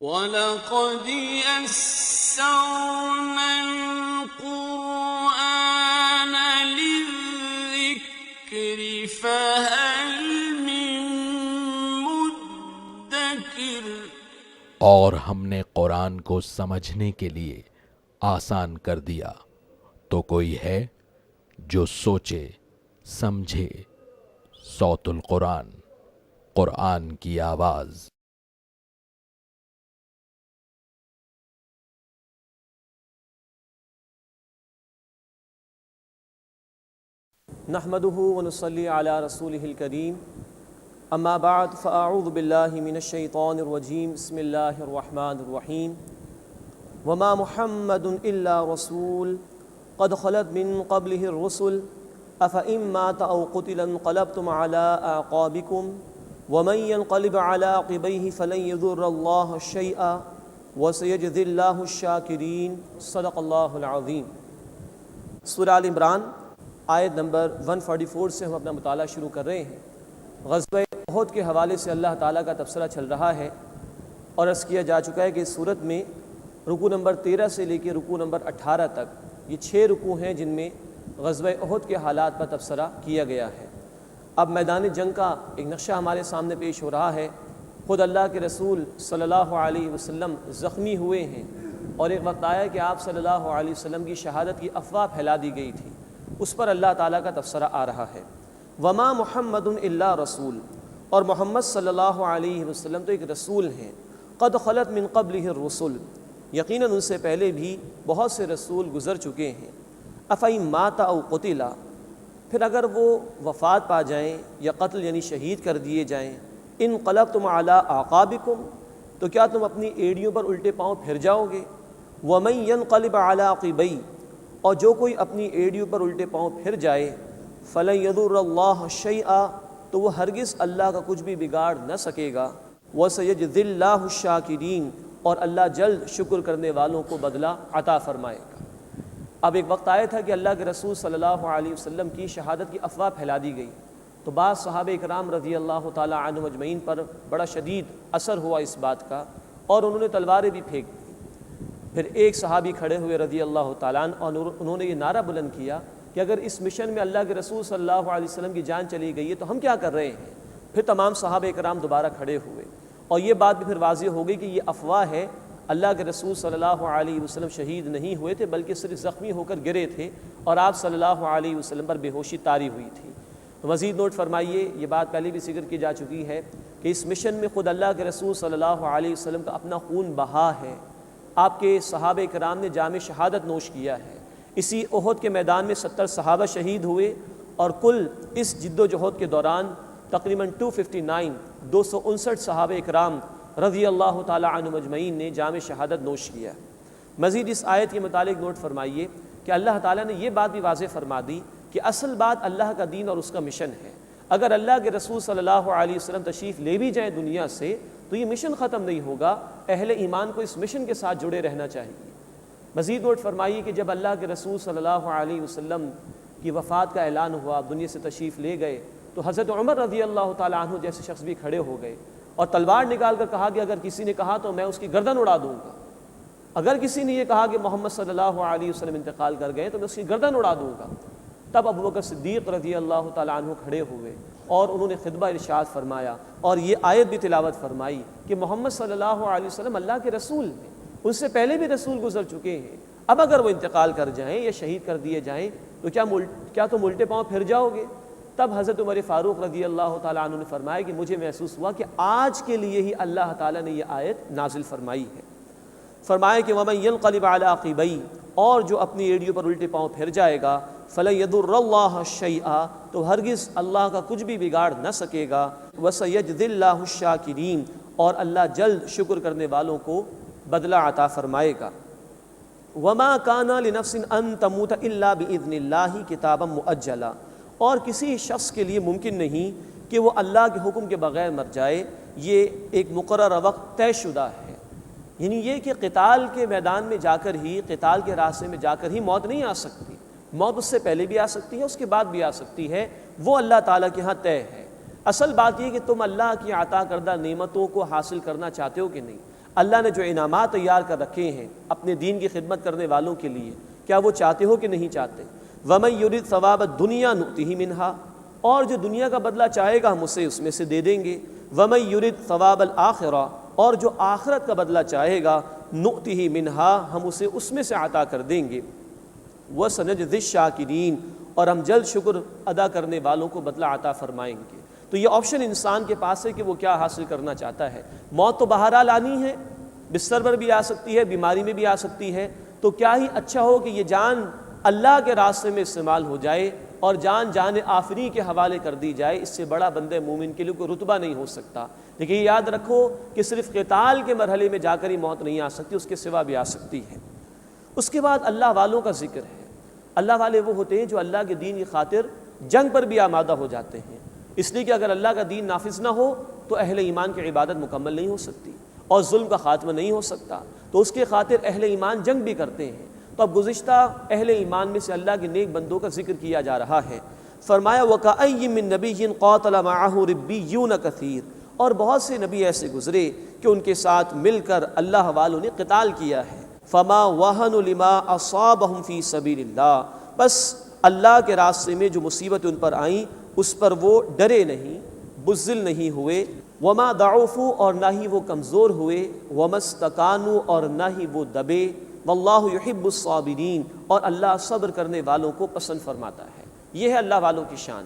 وَلَقَدْ يَسَّرْنَا الْقُرْآنَ لِلذِّكْرِ فَهَلْ مِن مُّدَّكِرٍ۔ اور ہم نے قرآن کو سمجھنے کے لیے آسان کر دیا، تو کوئی ہے جو سوچے سمجھے۔ صوت القرآن، قرآن کی آواز۔ نحمده ونصلي على رسوله الكريم اما بعد فاعوذ بالله من الشيطان الرجيم بسم الله الرحمن الرحيم وما محمد الا رسول قد خلت من قبله الرسل افإن مات او قتل انقلبتم على اعقابكم ومن ينقلب على عقبيه فلن يضر الله شيئا وسيجزي الله الشاكرين صدق الله العظيم۔ سورہ آل عمران آیت نمبر 144 سے ہم اپنا مطالعہ شروع کر رہے ہیں۔ غزوہ احد کے حوالے سے اللہ تعالیٰ کا تبصرہ چل رہا ہے، اور عرض کیا جا چکا ہے کہ اس صورت میں رکوع نمبر 13 سے لے کے رکوع نمبر 18 تک یہ 6 رکوع ہیں جن میں غزوہ احد کے حالات پر تبصرہ کیا گیا ہے۔ اب میدان جنگ کا ایک نقشہ ہمارے سامنے پیش ہو رہا ہے۔ خود اللہ کے رسول صلی اللہ علیہ وسلم زخمی ہوئے ہیں، اور ایک وقت آیا کہ آپ صلی اللہ علیہ وسلم کی شہادت کی افواہ پھیلا دی گئی تھی، اس پر اللہ تعالیٰ کا تبصرہ آ رہا ہے۔ وما محمد الا رسول، اور محمد صلی اللہ علیہ وسلم تو ایک رسول ہیں۔ قد خلت من قبلہ الرسل، یقیناً ان سے پہلے بھی بہت سے رسول گزر چکے ہیں۔ افإن مات او قتل، پھر اگر وہ وفات پا جائیں یا قتل یعنی شہید کر دیے جائیں، انقلبتم علی اعقابکم، تو کیا تم اپنی ایڑیوں پر الٹے پاؤں پھر جاؤ گے؟ ومن ینقلب علی عقبیہ، اور جو کوئی اپنی ایڑیوں پر الٹے پاؤں پھر جائے، فلن یضر اللہ شیئا، تو وہ ہرگز اللہ کا کچھ بھی بگاڑ نہ سکے گا۔ وسیجزی اللہ الشاکرین، اور اللہ جلد شکر کرنے والوں کو بدلہ عطا فرمائے گا۔ اب ایک وقت آیا تھا کہ اللہ کے رسول صلی اللہ علیہ وسلم کی شہادت کی افواہ پھیلا دی گئی، تو بعض صحابہ اکرام رضی اللہ تعالیٰ عنہم اجمعین پر بڑا شدید اثر ہوا اس بات کا، اور انہوں نے تلواریں بھی پھینک دی۔ پھر ایک صحابی کھڑے ہوئے رضی اللہ تعالیٰ عنہ، اور انہوں نے یہ نعرہ بلند کیا کہ اگر اس مشن میں اللہ کے رسول صلی اللہ علیہ وسلم کی جان چلی گئی ہے تو ہم کیا کر رہے ہیں؟ پھر تمام صحابہ کرام دوبارہ کھڑے ہوئے، اور یہ بات بھی پھر واضح ہو گئی کہ یہ افواہ ہے، اللہ کے رسول صلی اللہ علیہ وسلم شہید نہیں ہوئے تھے بلکہ صرف زخمی ہو کر گرے تھے، اور آپ صلی اللہ علیہ وسلم پر بے ہوشی طاری ہوئی تھی۔ مزید نوٹ فرمائیے، یہ بات پہلے بھی ذکر کی جا چکی ہے کہ اس مشن میں خود اللہ کے رسول صلی اللہ علیہ وسلم کا اپنا خون بہا ہے، آپ کے صحابہ کرام نے جام شہادت نوش کیا ہے۔ اسی احد کے میدان میں 70 صحابہ شہید ہوئے، اور کل اس جد و جہد کے دوران تقریباً 259 صحابہ اکرام رضی اللہ تعالیٰ عنہم اجمعین نے جام شہادت نوش کیا۔ مزید اس آیت کے متعلق نوٹ فرمائیے کہ اللہ تعالیٰ نے یہ بات بھی واضح فرما دی کہ اصل بات اللہ کا دین اور اس کا مشن ہے۔ اگر اللہ کے رسول صلی اللہ علیہ وسلم تشریف لے بھی جائیں دنیا سے تو یہ مشن ختم نہیں ہوگا، اہل ایمان کو اس مشن کے ساتھ جڑے رہنا چاہیے۔ مزید نوٹ فرمائیے کہ جب اللہ کے رسول صلی اللہ علیہ وسلم کی وفات کا اعلان ہوا، دنیا سے تشریف لے گئے، تو حضرت عمر رضی اللہ تعالیٰ عنہ جیسے شخص بھی کھڑے ہو گئے اور تلوار نکال کر کہا کہ اگر کسی نے کہا تو میں اس کی گردن اڑا دوں گا، اگر کسی نے یہ کہا کہ محمد صلی اللہ علیہ وسلم انتقال کر گئے تو میں اس کی گردن اڑا دوں گا۔ تب ابوبکر صدیق رضی اللہ تعالیٰ عنہ کھڑے ہوئے اور انہوں نے خطبہ ارشاد فرمایا، اور یہ آیت بھی تلاوت فرمائی کہ محمد صلی اللہ علیہ وسلم اللہ کے رسول ہیں، ان سے پہلے بھی رسول گزر چکے ہیں، اب اگر وہ انتقال کر جائیں یا شہید کر دیے جائیں تو کیا تم الٹے پاؤں پھر جاؤ گے؟ تب حضرت عمر فاروق رضی اللہ تعالیٰ عنہ نے فرمایا کہ مجھے محسوس ہوا کہ آج کے لیے ہی اللہ تعالیٰ نے یہ آیت نازل فرمائی ہے۔ فرمایا کہ وَمَن يَنْقَلِبْ عَلَىٰ عَقِبَيْهِ، اور جو اپنی ایڑیوں پر الٹے پاؤں پھر جائے گا، فَلَن يَضُرَّ اللَّهَ شَيْئًا، تو ہرگز اللہ کا کچھ بھی بگاڑ نہ سکے گا۔ وَسَيَجْزِي اللَّهُ الشَّاكِرِينَ، اور اللہ جلد شکر کرنے والوں کو بدلہ عطا فرمائے گا۔ وَمَا كَانَ لِنَفْسٍ أَن تَمُوتَ إِلَّا بِإِذْنِ اللَّهِ كِتَابًا مُؤَجَّلًا، اور کسی شخص کے لیے ممکن نہیں کہ وہ اللہ کے حکم کے بغیر مر جائے، یہ ایک مقررہ وقت طے شدہ ہے۔ یعنی یہ کہ قتال کے میدان میں جا کر ہی، قتال کے راستے میں جا کر ہی موت نہیں آ سکتی، موت اس سے پہلے بھی آ سکتی ہے، اس کے بعد بھی آ سکتی ہے، وہ اللہ تعالیٰ کے ہاں طے ہے۔ اصل بات یہ کہ تم اللہ کی عطا کردہ نعمتوں کو حاصل کرنا چاہتے ہو کہ نہیں۔ اللہ نے جو انعامات تیار کر رکھے ہیں اپنے دین کی خدمت کرنے والوں کے لیے، کیا وہ چاہتے ہو کہ نہیں چاہتے؟ وَمَن يُرِدْ ثَوَابَ الدُّنْيَا نُؤْتِهِ مِنْهَا، اور جو دنیا کا بدلہ چاہے گا ہم اسے اس میں سے دے دیں گے۔ وَمَن يُرِدْ ثَوَابَ الْآخِرَةِ، اور جو آخرت کا بدلہ چاہے گا نُؤْتِهِ مِنْهَا، ہم اسے اس میں سے عطا کر دیں گے۔ وَسَنَجْزِي الشَّاكِرِينَ، اور ہم جلد شکر ادا کرنے والوں کو بدلہ عطا فرمائیں گے۔ تو یہ آپشن انسان کے پاس ہے کہ وہ کیا حاصل کرنا چاہتا ہے۔ موت تو بہرحال آنی ہے، بستر پر بھی آ سکتی ہے، بیماری میں بھی آ سکتی ہے، تو کیا ہی اچھا ہو کہ یہ جان اللہ کے راستے میں استعمال ہو جائے اور جان آفری کے حوالے کر دی جائے۔ اس سے بڑا بندے مومن کے لیے کوئی رتبہ نہیں ہو سکتا۔ لیکن یہ یاد رکھو کہ صرف قتال کے مرحلے میں جا کر ہی موت نہیں آ سکتی، اس کے سوا بھی آ سکتی ہے۔ اس کے بعد اللہ والوں کا ذکر ہے۔ اللہ والے وہ ہوتے ہیں جو اللہ کے دین کی خاطر جنگ پر بھی آمادہ ہو جاتے ہیں، اس لیے کہ اگر اللہ کا دین نافذ نہ ہو تو اہل ایمان کی عبادت مکمل نہیں ہو سکتی اور ظلم کا خاتمہ نہیں ہو سکتا، تو اس کے خاطر اہل ایمان جنگ بھی کرتے ہیں۔ تو اب گزشتہ اہل ایمان میں سے اللہ کے نیک بندوں کا ذکر کیا جا رہا ہے۔ فرمایا وَكَأَيٍّ مِّن نَبِيٍّ قَاتَلَ مَعَهُ رِبِّيُّونَ كَثِيرٌ، اور بہت سے نبی ایسے گزرے کہ ان کے ساتھ مل کر اللہ والوں نے قتال کیا ہے۔ فَمَا وَهَنُوا لِمَا أَصَابَهُمْ فِي سَبِيلِ اللَّهِ، بس اللہ کے راستے میں جو مصیبت ان پر آئیں اس پر وہ ڈرے نہیں، بزدل نہیں ہوئے۔ وَمَا ضَعُفُوا، اور نہ ہی وہ کمزور ہوئے۔ وَمَا اسْتَكَانُوا، اور نہ ہی وہ دبے۔ وَاللَّهُ يُحِبُّ الصَّابِرِينَ، اور اللہ صبر کرنے والوں کو پسند فرماتا ہے۔ یہ ہے اللہ والوں کی شان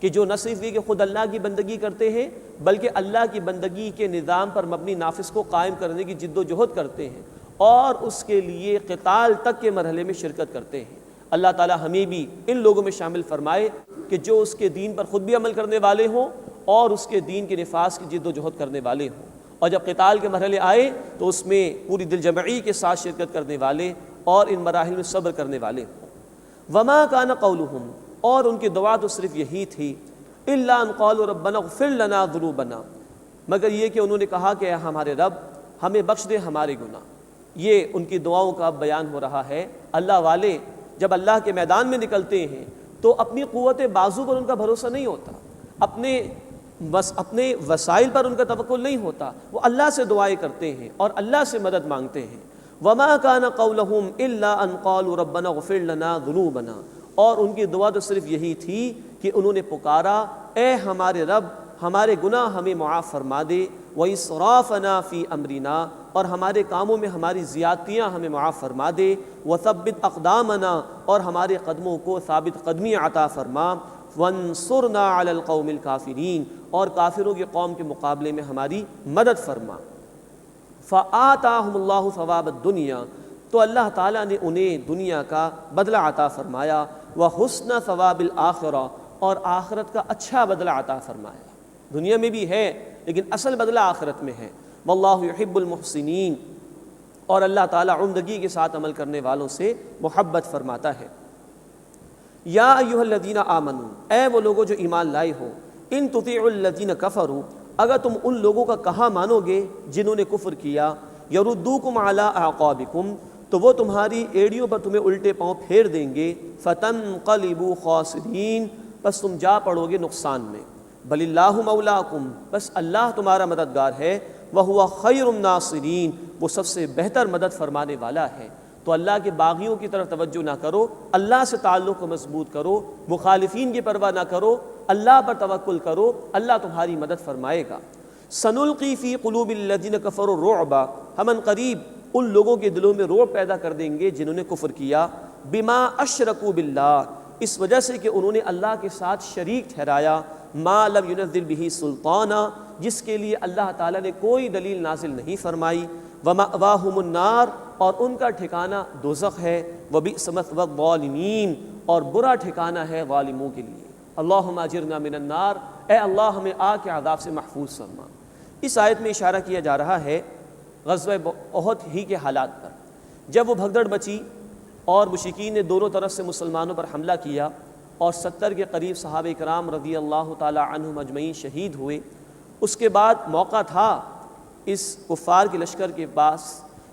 کہ جو نہ صرف یہ کہ خود اللہ کی بندگی کرتے ہیں بلکہ اللہ کی بندگی کے نظام پر مبنی نافذ کو قائم کرنے کی جد و جہد کرتے ہیں اور اس کے لیے قتال تک کے مرحلے میں شرکت کرتے ہیں۔ اللہ تعالی ہمیں بھی ان لوگوں میں شامل فرمائے کہ جو اس کے دین پر خود بھی عمل کرنے والے ہوں اور اس کے دین کے نفاذ کی جد و جہد کرنے والے ہوں، اور جب قتال کے مرحلے آئے تو اس میں پوری دل جمعی کے ساتھ شرکت کرنے والے اور ان مراحل میں صبر کرنے والے ہوں۔ وما کان قولہم، اور ان کی دعا تو صرف یہی تھی، الا ان قالوا ربنا اغفر لنا ذنوبنا، مگر یہ کہ انہوں نے کہا کہ اے ہمارے رب ہمیں بخش دے ہمارے گناہ۔ یہ ان کی دعاؤں کا بیان ہو رہا ہے۔ اللہ والے جب اللہ کے میدان میں نکلتے ہیں تو اپنی قوت بازو پر ان کا بھروسہ نہیں ہوتا، اپنے وسائل پر ان کا توکل نہیں ہوتا، وہ اللہ سے دعائیں کرتے ہیں اور اللہ سے مدد مانگتے ہیں۔ وما کان قولہم الا ان قالوا ربنا اغفر لنا ذنوبنا، اور ان کی دعا تو صرف یہی تھی کہ انہوں نے پکارا اے ہمارے رب ہمارے گناہ ہمیں معاف فرما دے، وَإِسْرَافَنَا فِي أَمْرِنَا، اور ہمارے کاموں میں ہماری زیادتیاں ہمیں معاف فرما دے، وَثَبِّتْ أَقْدَامَنَا، اور ہمارے قدموں کو ثابت قدمی عطا فرما، وَانصُرْنَا عَلَى الْقَوْمِ الْكَافِرِينَ، اور کافروں کی قوم کے مقابلے میں ہماری مدد فرما۔ فَآتَاهُمُ اللَّهُ ثَوَابَ الدُّنْيَا، تو اللہ تعالیٰ نے انہیں دنیا کا بدلہ عطا فرمایا، وَحُسْنَ ثَوَابِ الْآخِرَةِ، اور آخرت کا اچھا بدلہ عطا فرمایا۔ دنیا میں بھی ہے لیکن اصل بدلہ آخرت میں ہے۔ واللہ یحب المحسنین، اور اللہ تعالیٰ عمدگی کے ساتھ عمل کرنے والوں سے محبت فرماتا ہے۔ یا ایھا الذین آمنوا، اے وہ لوگوں جو ایمان لائے ہو، ان تطیعوا الذین کفروا، اگر تم ان لوگوں کا کہا مانو گے جنہوں نے کفر کیا، یردوکم علی اعقابکم، تو وہ تمہاری ایڑیوں پر تمہیں الٹے پاؤں پھیر دیں گے، فتنقلبوا خاسرین، پس تم جا پڑو گے نقصان میں۔ بل اللہ مولاکم، بس اللہ تمہارا مددگار ہے، وہو خیر الناصرین، وہ سب سے بہتر مدد فرمانے والا ہے۔ تو اللہ کے باغیوں کی طرف توجہ نہ کرو، اللہ سے تعلق کو مضبوط کرو، مخالفین کی پرواہ نہ کرو، اللہ پر توکل کرو، اللہ تمہاری مدد فرمائے گا۔ سنلقی فی قلوب الذین کفروا الرعب، ہم ان قریب ان لوگوں کے دلوں میں رعب پیدا کر دیں گے جنہوں نے کفر کیا، بما اشرکوا باللہ، اس وجہ سے کہ انہوں نے اللہ کے ساتھ شریک ٹھہرایا، ما لم ینزل بہ سلطانا، جس کے لیے اللہ تعالیٰ نے کوئی دلیل نازل نہیں فرمائی، ومأواہم النار، اور ان کا ٹھکانہ دوزخ ہے، وبئس مثوی الظالمین، اور برا ٹھکانہ ہے ظالموں کے لیے۔ اللہم اجرنا من النار، اے اللہ ہمیں آگ کے عذاب سے محفوظ فرما۔ اس آیت میں اشارہ کیا جا رہا ہے غزوہ احد ہی کے حالات پر، جب وہ بھگدڑ مچی اور مشرکین نے دونوں طرف سے مسلمانوں پر حملہ کیا اور 70 کے قریب صحابہ کرام رضی اللہ تعالی عنہم اجمعین شہید ہوئے۔ اس کے بعد موقع تھا اس کفار کے لشکر کے پاس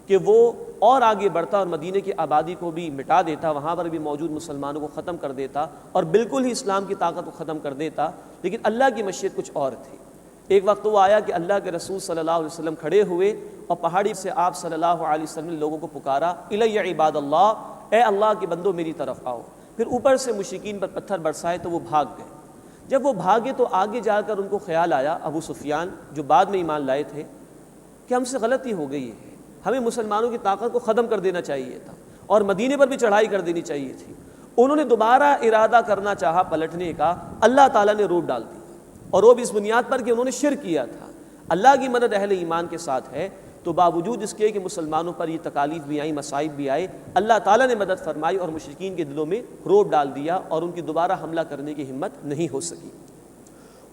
کہ وہ اور آگے بڑھتا اور مدینہ کی آبادی کو بھی مٹا دیتا، وہاں پر بھی موجود مسلمانوں کو ختم کر دیتا اور بالکل ہی اسلام کی طاقت کو ختم کر دیتا، لیکن اللہ کی مشیت کچھ اور تھی۔ ایک وقت وہ آیا کہ اللہ کے رسول صلی اللہ علیہ وسلم کھڑے ہوئے اور پہاڑی سے آپ صلی اللہ علیہ وسلم نے لوگوں کو پکارا، الی عباد اللہ، اے اللہ کے بندو میری طرف آؤ۔ پھر اوپر سے مشرکین پر پتھر برسائے تو وہ بھاگ گئے۔ جب وہ بھاگے تو آگے جا کر ان کو خیال آیا، ابو سفیان جو بعد میں ایمان لائے تھے، کہ ہم سے غلطی ہو گئی ہے، ہمیں مسلمانوں کی طاقت کو ختم کر دینا چاہیے تھا اور مدینے پر بھی چڑھائی کر دینی چاہیے تھی۔ انہوں نے دوبارہ ارادہ کرنا چاہا پلٹنے کا، اللہ تعالیٰ نے روک ڈال دیا، اور وہ بھی اس بنیاد پر کہ انہوں نے شرک کیا تھا۔ اللہ کی مدد اہل ایمان کے ساتھ ہے، تو باوجود اس کے کہ مسلمانوں پر یہ تکالیف بھی آئیں، مصائب بھی آئے، اللہ تعالیٰ نے مدد فرمائی اور مشرکین کے دلوں میں روب ڈال دیا اور ان کی دوبارہ حملہ کرنے کی ہمت نہیں ہو سکی۔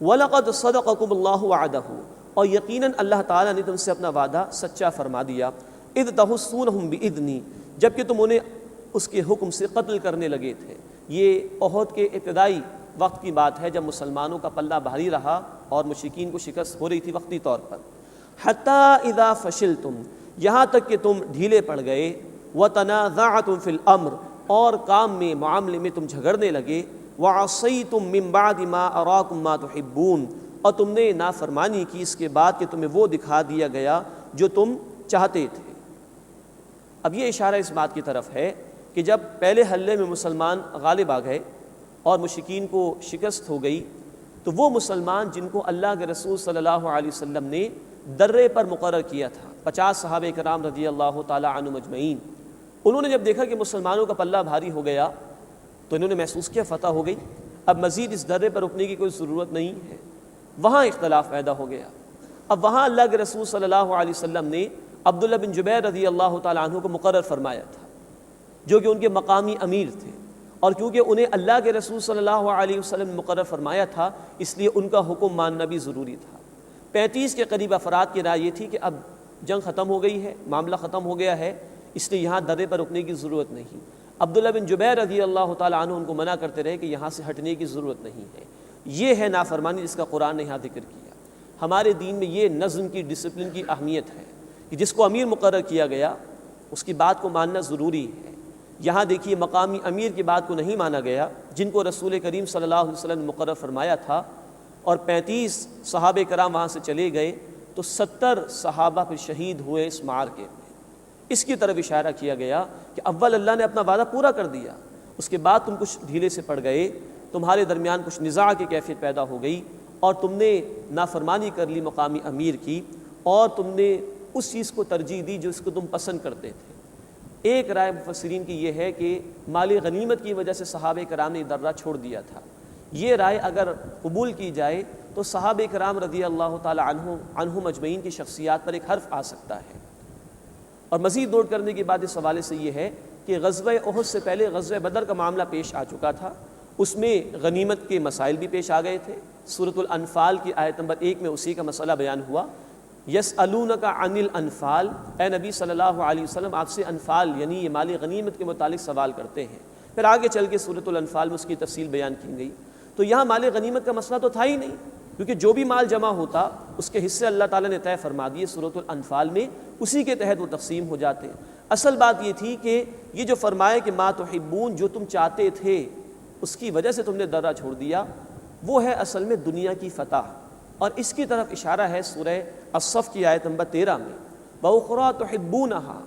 وَلَقَدْ صَدَقَكُمُ اللَّهُ وَعْدَهُ، اور یقیناً اللہ تعالیٰ نے تم سے اپنا وعدہ سچا فرما دیا۔ اِذْ تَحُسُّونَهُم بِإِذْنِي، جبکہ تم انہیں اس کے حکم سے قتل کرنے لگے تھے۔ یہ احد کے ابتدائی وقت کی بات ہے، جب مسلمانوں کا پلہ بھاری رہا اور مشرکین کو شکست ہو رہی تھی وقتی طور پر۔ حَتَّى إِذَا فَشِلْتُمْ، یہاں تک کہ تم ڈھیلے پڑ گئے، وَتَنَازَعْتُمْ فِي الْأَمْرِ، اور کام میں معاملے میں تم جھگڑنے لگے، وَعَصَيْتُمْ مِنْ بَعْدِ مَا أَرَاكُمْ مَا تُحِبُّونَ، اور تم نے نافرمانی کی اس کے بعد کہ تمہیں وہ دکھا دیا گیا جو تم چاہتے تھے۔ اب یہ اشارہ اس بات کی طرف ہے کہ جب پہلے حملے میں مسلمان غالب آ گئے اور مشرکین کو شکست ہو گئی، تو وہ مسلمان جن کو اللہ کے رسول صلی اللہ علیہ وسلم نے درے پر مقرر کیا تھا، 50 صحابہ کرام رضی اللہ تعالی عنہم اجمعین، انہوں نے جب دیکھا کہ مسلمانوں کا پلہ بھاری ہو گیا تو انہوں نے محسوس کیا فتح ہو گئی، اب مزید اس درے پر رکنے کی کوئی ضرورت نہیں ہے۔ وہاں اختلاف پیدا ہو گیا۔ اب وہاں اللہ کے رسول صلی اللہ علیہ وسلم نے عبداللہ بن جبیر رضی اللہ تعالی عنہ کو مقرر فرمایا تھا، جو کہ ان کے مقامی امیر تھے، اور کیونکہ انہیں اللہ کے رسول صلی اللہ علیہ وسلم نے مقرر فرمایا تھا اس لیے ان کا حکم ماننا بھی ضروری تھا۔ 35 کے قریب افراد کی رائے یہ تھی کہ اب جنگ ختم ہو گئی ہے، معاملہ ختم ہو گیا ہے، اس لیے یہاں درے پر رکنے کی ضرورت نہیں۔ عبداللہ بن جبیر رضی اللہ تعالی عنہ ان کو منع کرتے رہے کہ یہاں سے ہٹنے کی ضرورت نہیں ہے۔ یہ ہے نافرمانی جس کا قرآن نے یہاں ذکر کیا۔ ہمارے دین میں یہ نظم کی، ڈسپلن کی اہمیت ہے کہ جس کو امیر مقرر کیا گیا اس کی بات کو ماننا ضروری ہے۔ یہاں دیکھیے مقامی امیر کی بات کو نہیں مانا گیا، جن کو رسول کریم صلی اللہ علیہ وسلم نے مقرر فرمایا تھا، اور 35 صحابہ کرام وہاں سے چلے گئے تو 70 صحابہ پھر شہید ہوئے اس معرکے میں۔ اس کی طرف اشارہ کیا گیا کہ اول اللہ نے اپنا وعدہ پورا کر دیا، اس کے بعد تم کچھ ڈھیلے سے پڑ گئے، تمہارے درمیان کچھ نزاع کی کیفیت پیدا ہو گئی اور تم نے نافرمانی کر لی مقامی امیر کی، اور تم نے اس چیز کو ترجیح دی جو اس کو تم پسند کرتے تھے۔ ایک رائے مفسرین کی یہ ہے کہ مال غنیمت کی وجہ سے صحابہ کرام نے درہ چھوڑ دیا تھا۔ یہ رائے اگر قبول کی جائے تو صحابہ کرام رضی اللہ تعالی عنہم اجمعین کی شخصیات پر ایک حرف آ سکتا ہے۔ اور مزید نوٹ کرنے کی بات اس حوالے سے یہ ہے کہ غزوہ احد سے پہلے غزوہ بدر کا معاملہ پیش آ چکا تھا، اس میں غنیمت کے مسائل بھی پیش آ گئے تھے۔ سورۃ الانفال کی آیت نمبر 1 میں اسی کا مسئلہ بیان ہوا، یسألونک عن الانفال، اے نبی صلی اللہ علیہ وسلم آپ سے انفال یعنی یہ مال غنیمت کے متعلق سوال کرتے ہیں۔ پھر آگے چل کے سورۃ الانفال میں اس کی تفصیل بیان کی گئی۔ تو یہاں مال غنیمت کا مسئلہ تو تھا ہی نہیں، کیونکہ جو بھی مال جمع ہوتا اس کے حصے اللہ تعالیٰ نے طے فرما دیے سورۃ الانفال میں، اسی کے تحت وہ تقسیم ہو جاتے ہیں۔ اصل بات یہ تھی کہ یہ جو فرمائے کہ ما تحبون، جو تم چاہتے تھے اس کی وجہ سے تم نے درہ چھوڑ دیا، وہ ہے اصل میں دنیا کی فتح، اور اس کی طرف اشارہ ہے سورہ الصف کی آیت نمبر 13 میں، وَأُخْرَىٰ تُحِبُّونَهَا،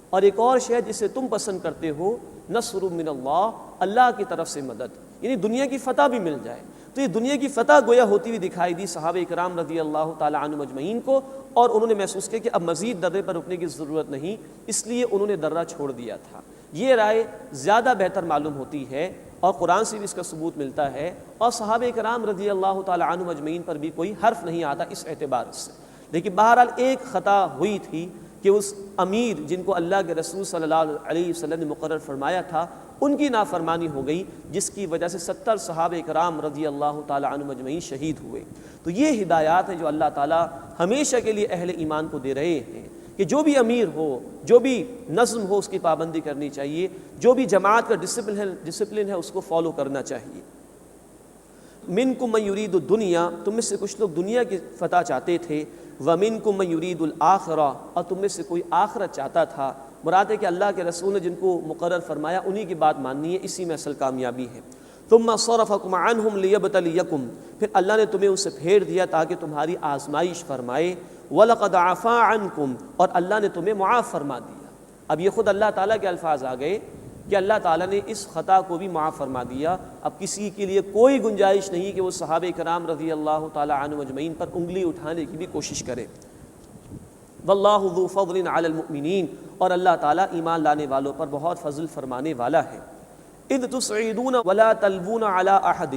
اور ایک اور شے جسے تم پسند کرتے ہو، نصر من اللہ، اللہ کی طرف سے مدد، یعنی دنیا کی فتح بھی مل جائے۔ تو یہ دنیا کی فتح گویا ہوتی ہوئی دکھائی دی صحابہ کرام رضی اللہ تعالی عنہم اجمعین کو، اور انہوں نے محسوس کیا کہ اب مزید درے پر رکنے کی ضرورت نہیں، اس لیے انہوں نے درہ چھوڑ دیا تھا۔ یہ رائے زیادہ بہتر معلوم ہوتی ہے، اور قرآن سے بھی اس کا ثبوت ملتا ہے، اور صحابہ کرام رضی اللہ تعالی عنہم اجمعین پر بھی کوئی حرف نہیں آتا اس اعتبار سے۔ لیکن بہرحال ایک خطا ہوئی تھی کہ اس امیر جن کو اللہ کے رسول صلی اللہ علیہ وسلم نے مقرر فرمایا تھا ان کی نافرمانی ہو گئی، جس کی وجہ سے 70 صحابہ کرام رضی اللہ تعالی عنہم اجمعین شہید ہوئے۔ تو یہ ہدایات ہیں جو اللہ تعالیٰ ہمیشہ کے لیے اہل ایمان کو دے رہے ہیں کہ جو بھی امیر ہو، جو بھی نظم ہو، اس کی پابندی کرنی چاہیے، جو بھی جماعت کا ڈسپلن ہے اس کو فالو کرنا چاہیے۔ منکم من یرید الدنیا، تم میں سے کچھ لوگ دنیا کی فتح چاہتے تھے، ومنکم من یرید الآخرہ، اور تم میں سے کوئی آخرت چاہتا تھا۔ مراد ہے کہ اللہ کے رسول نے جن کو مقرر فرمایا انہی کی بات ماننی ہے، اسی میں اصل کامیابی ہے۔ ثم صرفکم عنہم لیبتلیکم، پھر اللہ نے تمہیں ان سے پھیر دیا تاکہ تمہاری آزمائش فرمائے، وَلَقَدْ عَفَا عَنْكُمْ، اور اللہ نے تمہیں معاف فرما دیا۔ اب یہ خود اللہ تعالیٰ کے الفاظ آ گئے کہ اللہ تعالیٰ نے اس خطا کو بھی معاف فرما دیا۔ اب کسی کے لیے کوئی گنجائش نہیں کہ وہ صحابہ کرام رضی اللہ تعالیٰ عنہم اجمعین پر انگلی اٹھانے کی بھی کوشش کرے۔ واللہ ذو فضل علی المؤمنین، اور اللہ تعالیٰ ایمان لانے والوں پر بہت فضل فرمانے والا ہے۔ اذ تصعدون ولا تلوون علی احد،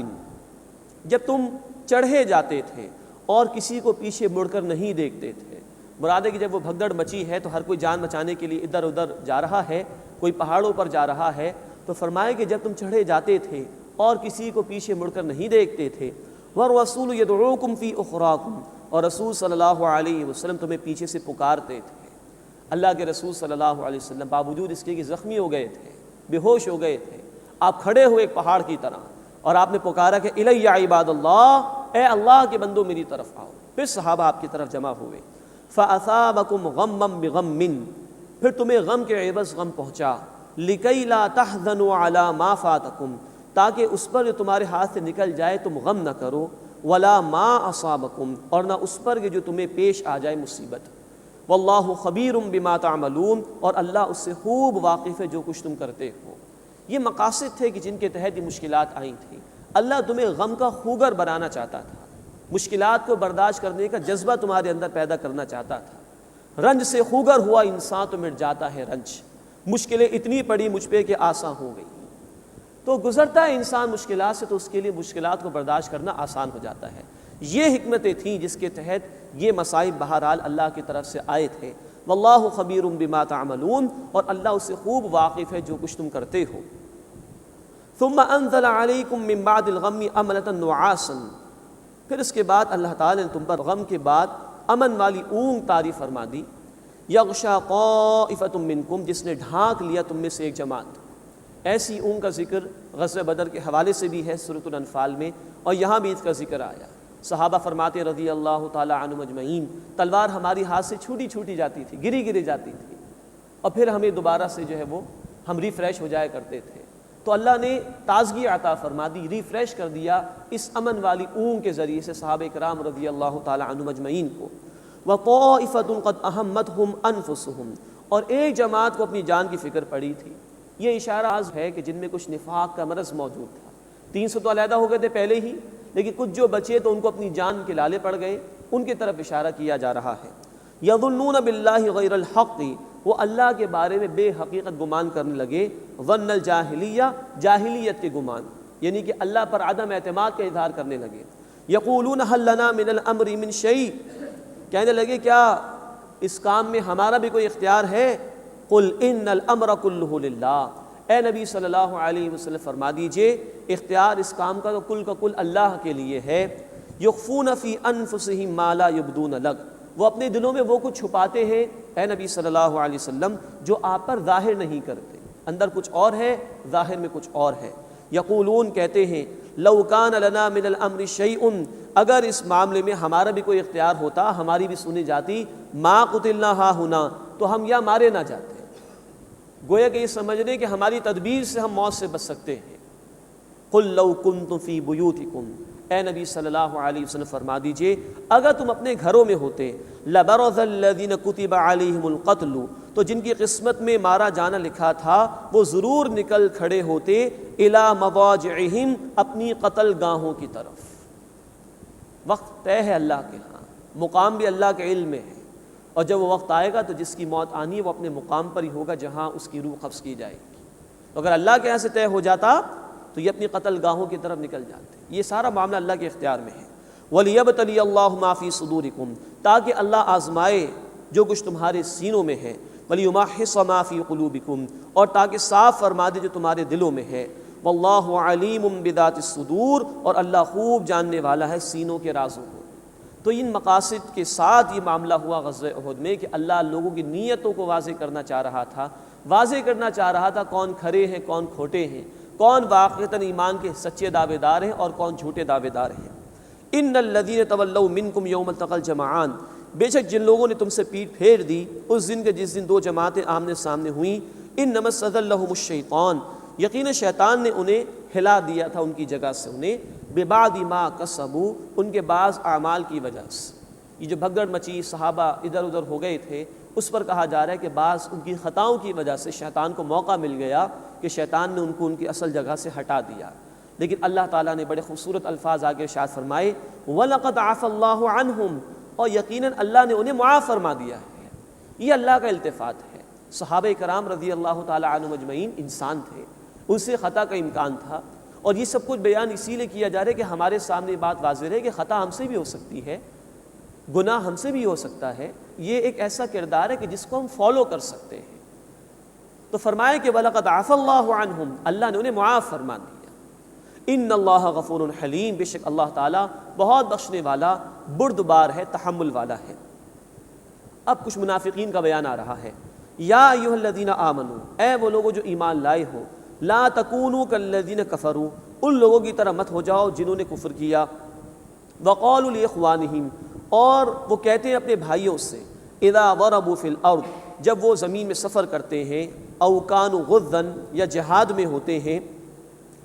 جب تم چڑھے جاتے تھے اور کسی کو پیچھے مڑ کر نہیں دیکھتے تھے۔ مراد ہے کہ جب وہ بھگدڑ مچی ہے تو ہر کوئی جان بچانے کے لیے ادھر ادھر جا رہا ہے، کوئی پہاڑوں پر جا رہا ہے، تو فرمائے کہ جب تم چڑھے جاتے تھے اور کسی کو پیچھے مڑ کر نہیں دیکھتے تھے، والرسول یدعوکم فی اخراکم، اور رسول صلی اللہ علیہ وسلم تمہیں پیچھے سے پکارتے تھے۔ اللہ کے رسول صلی اللہ علیہ وسلم باوجود اس کے کہ زخمی ہو گئے تھے، بے ہوش ہو گئے تھے، آپ کھڑے ہوئے ایک پہاڑ کی طرح، اور آپ نے پکارا کہ الی عباد اللہ، اے اللہ کے بندو میری طرف آؤ۔ پھر صحابہ آپ کی طرف جمع ہوئے۔ فَأَثَابَكُمْ غَمًّا بِغَمٍّ، پھر تمہیں غم کے عوض غم پہنچا، لِكَيْ لَا تَحْزَنُوا عَلَى مَا فَاتَكُمْ، تاکہ اس پر جو تمہارے ہاتھ سے نکل جائے تم غم نہ کرو، وَلَا مَا أَصَابَكُمْ، اور نہ اس پر کہ جو تمہیں پیش آ جائے مصیبت، وَاللَّهُ خَبِيرٌ بِمَا تَعْمَلُونَ، اور اللہ اس سے خوب واقف ہے جو کچھ تم کرتے ہو۔ یہ مقاصد تھے کہ جن کے تحت یہ مشکلات آئی تھیں۔ اللہ تمہیں غم کا خوگر بنانا چاہتا تھا، مشکلات کو برداشت کرنے کا جذبہ تمہارے اندر پیدا کرنا چاہتا تھا۔ رنج سے خوگر ہوا انسان تو مٹ جاتا ہے رنج، مشکلیں اتنی پڑی مجھ پہ کہ آسان ہو گئی، تو گزرتا ہے انسان مشکلات سے تو اس کے لیے مشکلات کو برداشت کرنا آسان ہو جاتا ہے۔ یہ حکمتیں تھیں جس کے تحت یہ مصائب بہرحال اللہ کی طرف سے آئے تھے۔ واللہ خبیر بما تعملون، اور اللہ اس سے خوب واقف ہے جو کچھ تم کرتے ہو۔ ثم انزل علیکم من بعد الغم امنۃ نعاسا، پھر اس کے بعد اللہ تعالی نے تم پر غم کے بعد امن والی اونگ طاری فرما دی۔ یغشا طائفۃ منکم، جس نے ڈھانک لیا تم میں سے ایک جماعت۔ ایسی اونگ کا ذکر غزوہ بدر کے حوالے سے بھی ہے سورۃ الانفال میں، اور یہاں بھی اس کا ذکر آیا۔ صحابہ فرماتے رضی اللہ تعالی عنہم اجمعین، تلوار ہماری ہاتھ سے چھوٹی جاتی تھی، گری جاتی تھی، اور پھر ہمیں دوبارہ سے جو ہے وہ ہم ریفریش ہو جایا کرتے تھے۔ تو اللہ نے تازگی عطا فرما دی، ریفریش کر دیا اس امن والی اونگ کے ذریعے سے صحابہ کرام رضی اللہ تعالی عنہم اجمعین کو۔ وَطَائِفَةٌ قَدْ أَهَمَّتْهُمْ أَنفُسُهُمْ، اور ایک جماعت کو اپنی جان کی فکر پڑی تھی۔ یہ اشارہ ہے کہ جن میں کچھ نفاق کا مرض موجود تھا، 300 تو علیحدہ ہو گئے تھے پہلے ہی، لیکن کچھ جو بچے تو ان کو اپنی جان کے لالے پڑ گئے، ان کی طرف اشارہ کیا جا رہا ہے۔ یظنون باللہ غیر الحق، وہ اللہ کے بارے میں بے حقیقت گمان کرنے لگے، ظن الجاہلیہ، جاہلیت کے گمان، یعنی کہ اللہ پر عدم اعتماد کا اظہار کرنے لگے۔ یقولون هل لنا من الامر من شیء، کہنے لگے کیا اس کام میں ہمارا بھی کوئی اختیار ہے؟ قل ان الامر کلہ للہ، اے نبی صلی اللہ علیہ وسلم فرما دیجئے اختیار اس کام کا تو کل اللہ کے لیے ہے۔ یخفون فی انفسہم ما لا یبدون لک، وہ اپنے دلوں میں وہ کچھ چھپاتے ہیں اے نبی صلی اللہ علیہ وسلم جو آپ پر ظاہر نہیں کرتے، اندر کچھ اور ہے ظاہر میں کچھ اور ہے۔ یقولون، کہتے ہیں، لو کان لنا من الامر شیء، اگر اس معاملے میں ہمارا بھی کوئی اختیار ہوتا، ہماری بھی سنی جاتی، ما قتلنا ہا ہنا، تو ہم یا مارے نہ جاتے۔ گویا کہ یہ سمجھنے کہ ہماری تدبیر سے ہم موت سے بچ سکتے ہیں۔ قل لو کنتم فی بیوتکم، اے نبی صلی اللہ علیہ وسلم فرما دیجئے اگر تم اپنے گھروں میں ہوتے، لبرز الذین کتب علیہم القتل، تو جن کی قسمت میں مارا جانا لکھا تھا وہ ضرور نکل کھڑے ہوتے، الی مضاجعہم، اپنی قتل گاہوں کی طرف۔ وقت طے ہے اللہ کے ہاں، مقام بھی اللہ کے علم میں ہے، اور جب وہ وقت آئے گا تو جس کی موت آنی ہے وہ اپنے مقام پر ہی ہوگا جہاں اس کی روح قبض کی جائے گی۔ تو اگر اللہ کے یہاں سے طے ہو جاتا تو یہ اپنی قتل گاہوں کی طرف نکل جاتے۔ یہ سارا معاملہ اللہ کے اختیار میں ہے۔ وَلِيَبْتَلِيَ اللَّهُ مَا فِي صُدُورِكُمْ، تاکہ اللہ آزمائے جو کچھ تمہارے سینوں میں ہے، وَلِيُمَحِّصَ مَا فِي قُلُوبِكُمْ، اور تاکہ صاف فرما دے جو تمہارے دلوں میں ہے۔ وَاللَّهُ عَلِيمٌ بِذَاتِ الصُّدُورِ، اور اللہ خوب جاننے والا ہے سینوں کے رازوں کو۔ تو ان مقاصد کے ساتھ یہ معاملہ ہوا غزوہ احد میں کہ اللہ لوگوں کی نیتوں کو واضح کرنا چاہ رہا تھا، واضح کرنا چاہ رہا تھا کون کھرے ہیں کون کھوٹے ہیں، کون واقعتاً ایمان کے سچے دعوے دار ہیں اور کون جھوٹے دعوے دار ہیں۔ ان الذین تولوا منکم یوم التقى الجمعان، بے شک جن لوگوں نے تم سے پیٹھ پھیر دی اس دن کے جس دن دو جماعتیں آمنے سامنے ہوئیں، انما استزلهم الشیطان، یقینا شیطان نے انہیں ہلا دیا تھا ان کی جگہ سے انہیں، ببعد ما کسبوا، ان کے بعض اعمال کی وجہ سے۔ یہ جو بھگدڑ مچی، صحابہ ادھر ادھر ہو گئے تھے، اس پر کہا جا رہا ہے کہ بعض ان کی خطاؤں کی وجہ سے شیطان کو موقع مل گیا کہ شیطان نے ان کو ان کی اصل جگہ سے ہٹا دیا۔ لیکن اللہ تعالیٰ نے بڑے خوبصورت الفاظ آگے ارشاد فرمائے، وَلَقَدْ عَفَى اللَّهُ عَنْهُمْ، اور یقیناً اللہ نے انہیں معاف فرما دیا ہے۔ یہ اللہ کا التفات ہے۔ صحابہ کرام رضی اللہ تعالیٰ عنہم اجمعین انسان تھے، ان سے خطا کا امکان تھا، اور یہ سب کچھ بیان اسی لیے کیا جا رہا ہے کہ ہمارے سامنے بات واضح ہے کہ خطا ہم سے بھی ہو سکتی ہے، گناہ ہم سے بھی ہو سکتا ہے۔ یہ ایک ایسا کردار ہے کہ جس کو ہم فالو کر سکتے ہیں۔ تو فرمایا کہ وَلَقَدْ عَفَى اللَّهُ عَنْهُمْ، اللہ نے انہیں معاف فرما دیا۔ ان اللہ غفور حلیم، بے شک اللہ تعالیٰ بہت بخشنے والا، بردبار ہے، تحمل والا ہے۔ اب کچھ منافقین کا بیان آ رہا ہے۔ یا ایھا الذین آمنوا، اے وہ لوگوں جو ایمان لائے ہو، لا تکونوا کالذین کفروا، ان لوگوں کی طرح مت ہو جاؤ جنہوں نے کفر کیا، وقالوا لاخوانہم، اور وہ کہتے ہیں اپنے بھائیوں سے، اذا ضربوا فی الارض، جب وہ زمین میں سفر کرتے ہیں، او کانوا غزا، یا جہاد میں ہوتے ہیں،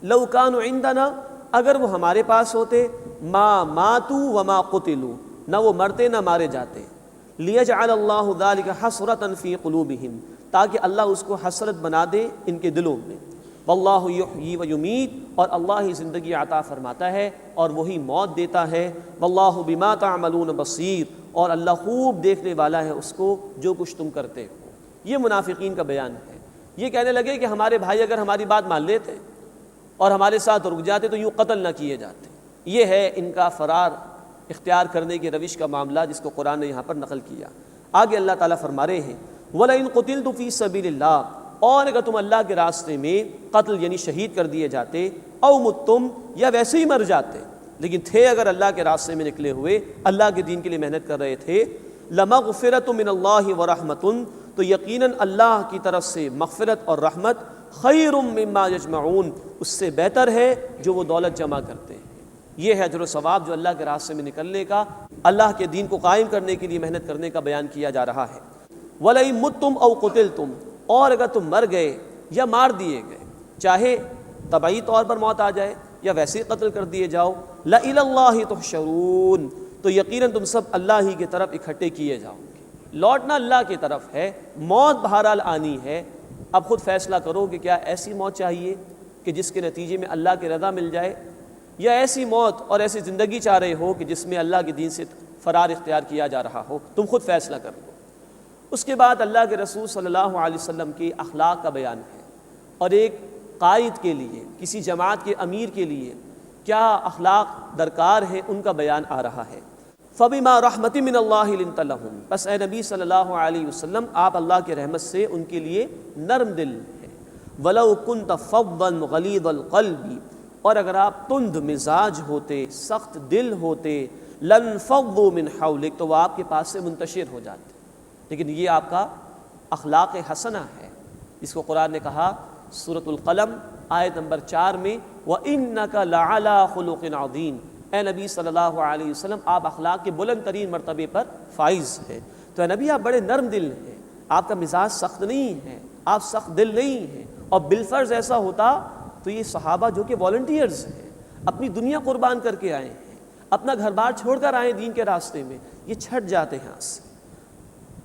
لو کانوا عندنا، اگر وہ ہمارے پاس ہوتے، ما ماتوا وما قتلوا، نہ وہ مرتے نہ مارے جاتے، لیجعل اللہ ذلک حسرۃ فی قلوبہم، تاکہ اللہ اس کو حسرت بنا دے ان کے دلوں میں۔ واللہ یحیی و یمیت، اور اللہ ہی زندگی عطا فرماتا ہے اور وہی موت دیتا ہے۔ واللہ بما تعملون بصیر، اور اللہ خوب دیکھنے والا ہے اس کو جو کچھ تم کرتے ہو۔ یہ منافقین کا بیان ہے۔ یہ کہنے لگے کہ ہمارے بھائی اگر ہماری بات مان لیتے اور ہمارے ساتھ رک جاتے تو یوں قتل نہ کیے جاتے۔ یہ ہے ان کا فرار اختیار کرنے کی روش کا معاملہ، جس کو قرآن نے یہاں پر نقل کیا۔ آگے اللہ تعالیٰ فرما رہے ہیں، وَلَئِن قُتِلْتُ فِي سَبِيلِ اللَّهِ، اور اگر تم اللہ کے راستے میں قتل یعنی شہید کر دیے جاتے، او متم، یا ویسے ہی مر جاتے، لیکن تھے اگر اللہ کے راستے میں نکلے ہوئے، اللہ کے دین کے لیے محنت کر رہے تھے، لَمَغْفِرَةٌ مِّنَ اللَّهِ وَرَحْمَةٌ، تو یقیناً اللہ کی طرف سے مغفرت اور رحمت، خیر مما یجمعون، اس سے بہتر ہے جو وہ دولت جمع کرتے ہیں۔ یہ ہے اجر و ثواب جو اللہ کے راستے میں نکلنے کا، اللہ کے دین کو قائم کرنے کے لیے محنت کرنے کا بیان کیا جا رہا ہے۔ وَلَئِن مُتُّمْ أَوْ قُتِلْتُمْ، اور اگر تم مر گئے یا مار دیے گئے، چاہے طبعی طور پر موت آ جائے یا ویسے ہی قتل کر دیے جاؤ، لَإِلَى اللَّهِ تُحْشَرُونَ، تو یقیناً تم سب اللہ ہی کی طرف اکٹھے کیے جاؤ گے۔ لوٹنا اللہ کی طرف ہے، موت بہرحال آنی ہے۔ اب خود فیصلہ کرو کہ کیا ایسی موت چاہیے کہ جس کے نتیجے میں اللہ کی رضا مل جائے، یا ایسی موت اور ایسی زندگی چاہ رہے ہو کہ جس میں اللہ کے دین سے فرار اختیار کیا جا رہا ہو۔ تم خود فیصلہ کر لو۔ اس کے بعد اللہ کے رسول صلی اللہ علیہ وسلم کی اخلاق کا بیان ہے، اور ایک قائد کے لیے، کسی جماعت کے امیر کے لیے کیا اخلاق درکار ہیں ان کا بیان آ رہا ہے۔ فَبِمَا رَحْمَةٍ مِّنَ اللَّهِ لِنْتَ لَهُمْ، بس اے نبی صلی اللہ علیہ وسلم آپ اللہ کی رحمت سے ان کے لیے نرم دل ہیں۔ وَلَوْ كُنْتَ فَظًّا غَلِيظَ الْقَلْبِ، اور اگر آپ تند مزاج ہوتے، سخت دل ہوتے، لَانفَضُّوا مِنْ حَوْلِكَ، تو وہ آپ کے پاس سے منتشر ہو جاتے۔ لیکن یہ آپ کا اخلاق حسنہ ہے، جس کو قرآن نے کہا سورۃ القلم آیت نمبر 4 میں، وَإِنَّكَ لَعَلَىٰ خُلُقٍ عَظِيمٍ، اے نبی صلی اللہ علیہ وسلم آپ اخلاق کے بلند ترین مرتبے پر فائز ہیں۔ تو اے نبی آپ بڑے نرم دل ہیں، آپ کا مزاج سخت نہیں ہے، آپ سخت دل نہیں ہیں۔ اور بالفرض ایسا ہوتا تو یہ صحابہ جو کہ والنٹیئرز ہیں، اپنی دنیا قربان کر کے آئے ہیں، اپنا گھر بار چھوڑ کر آئے دین کے راستے میں، یہ چھٹ جاتے ہیں یہاں سے۔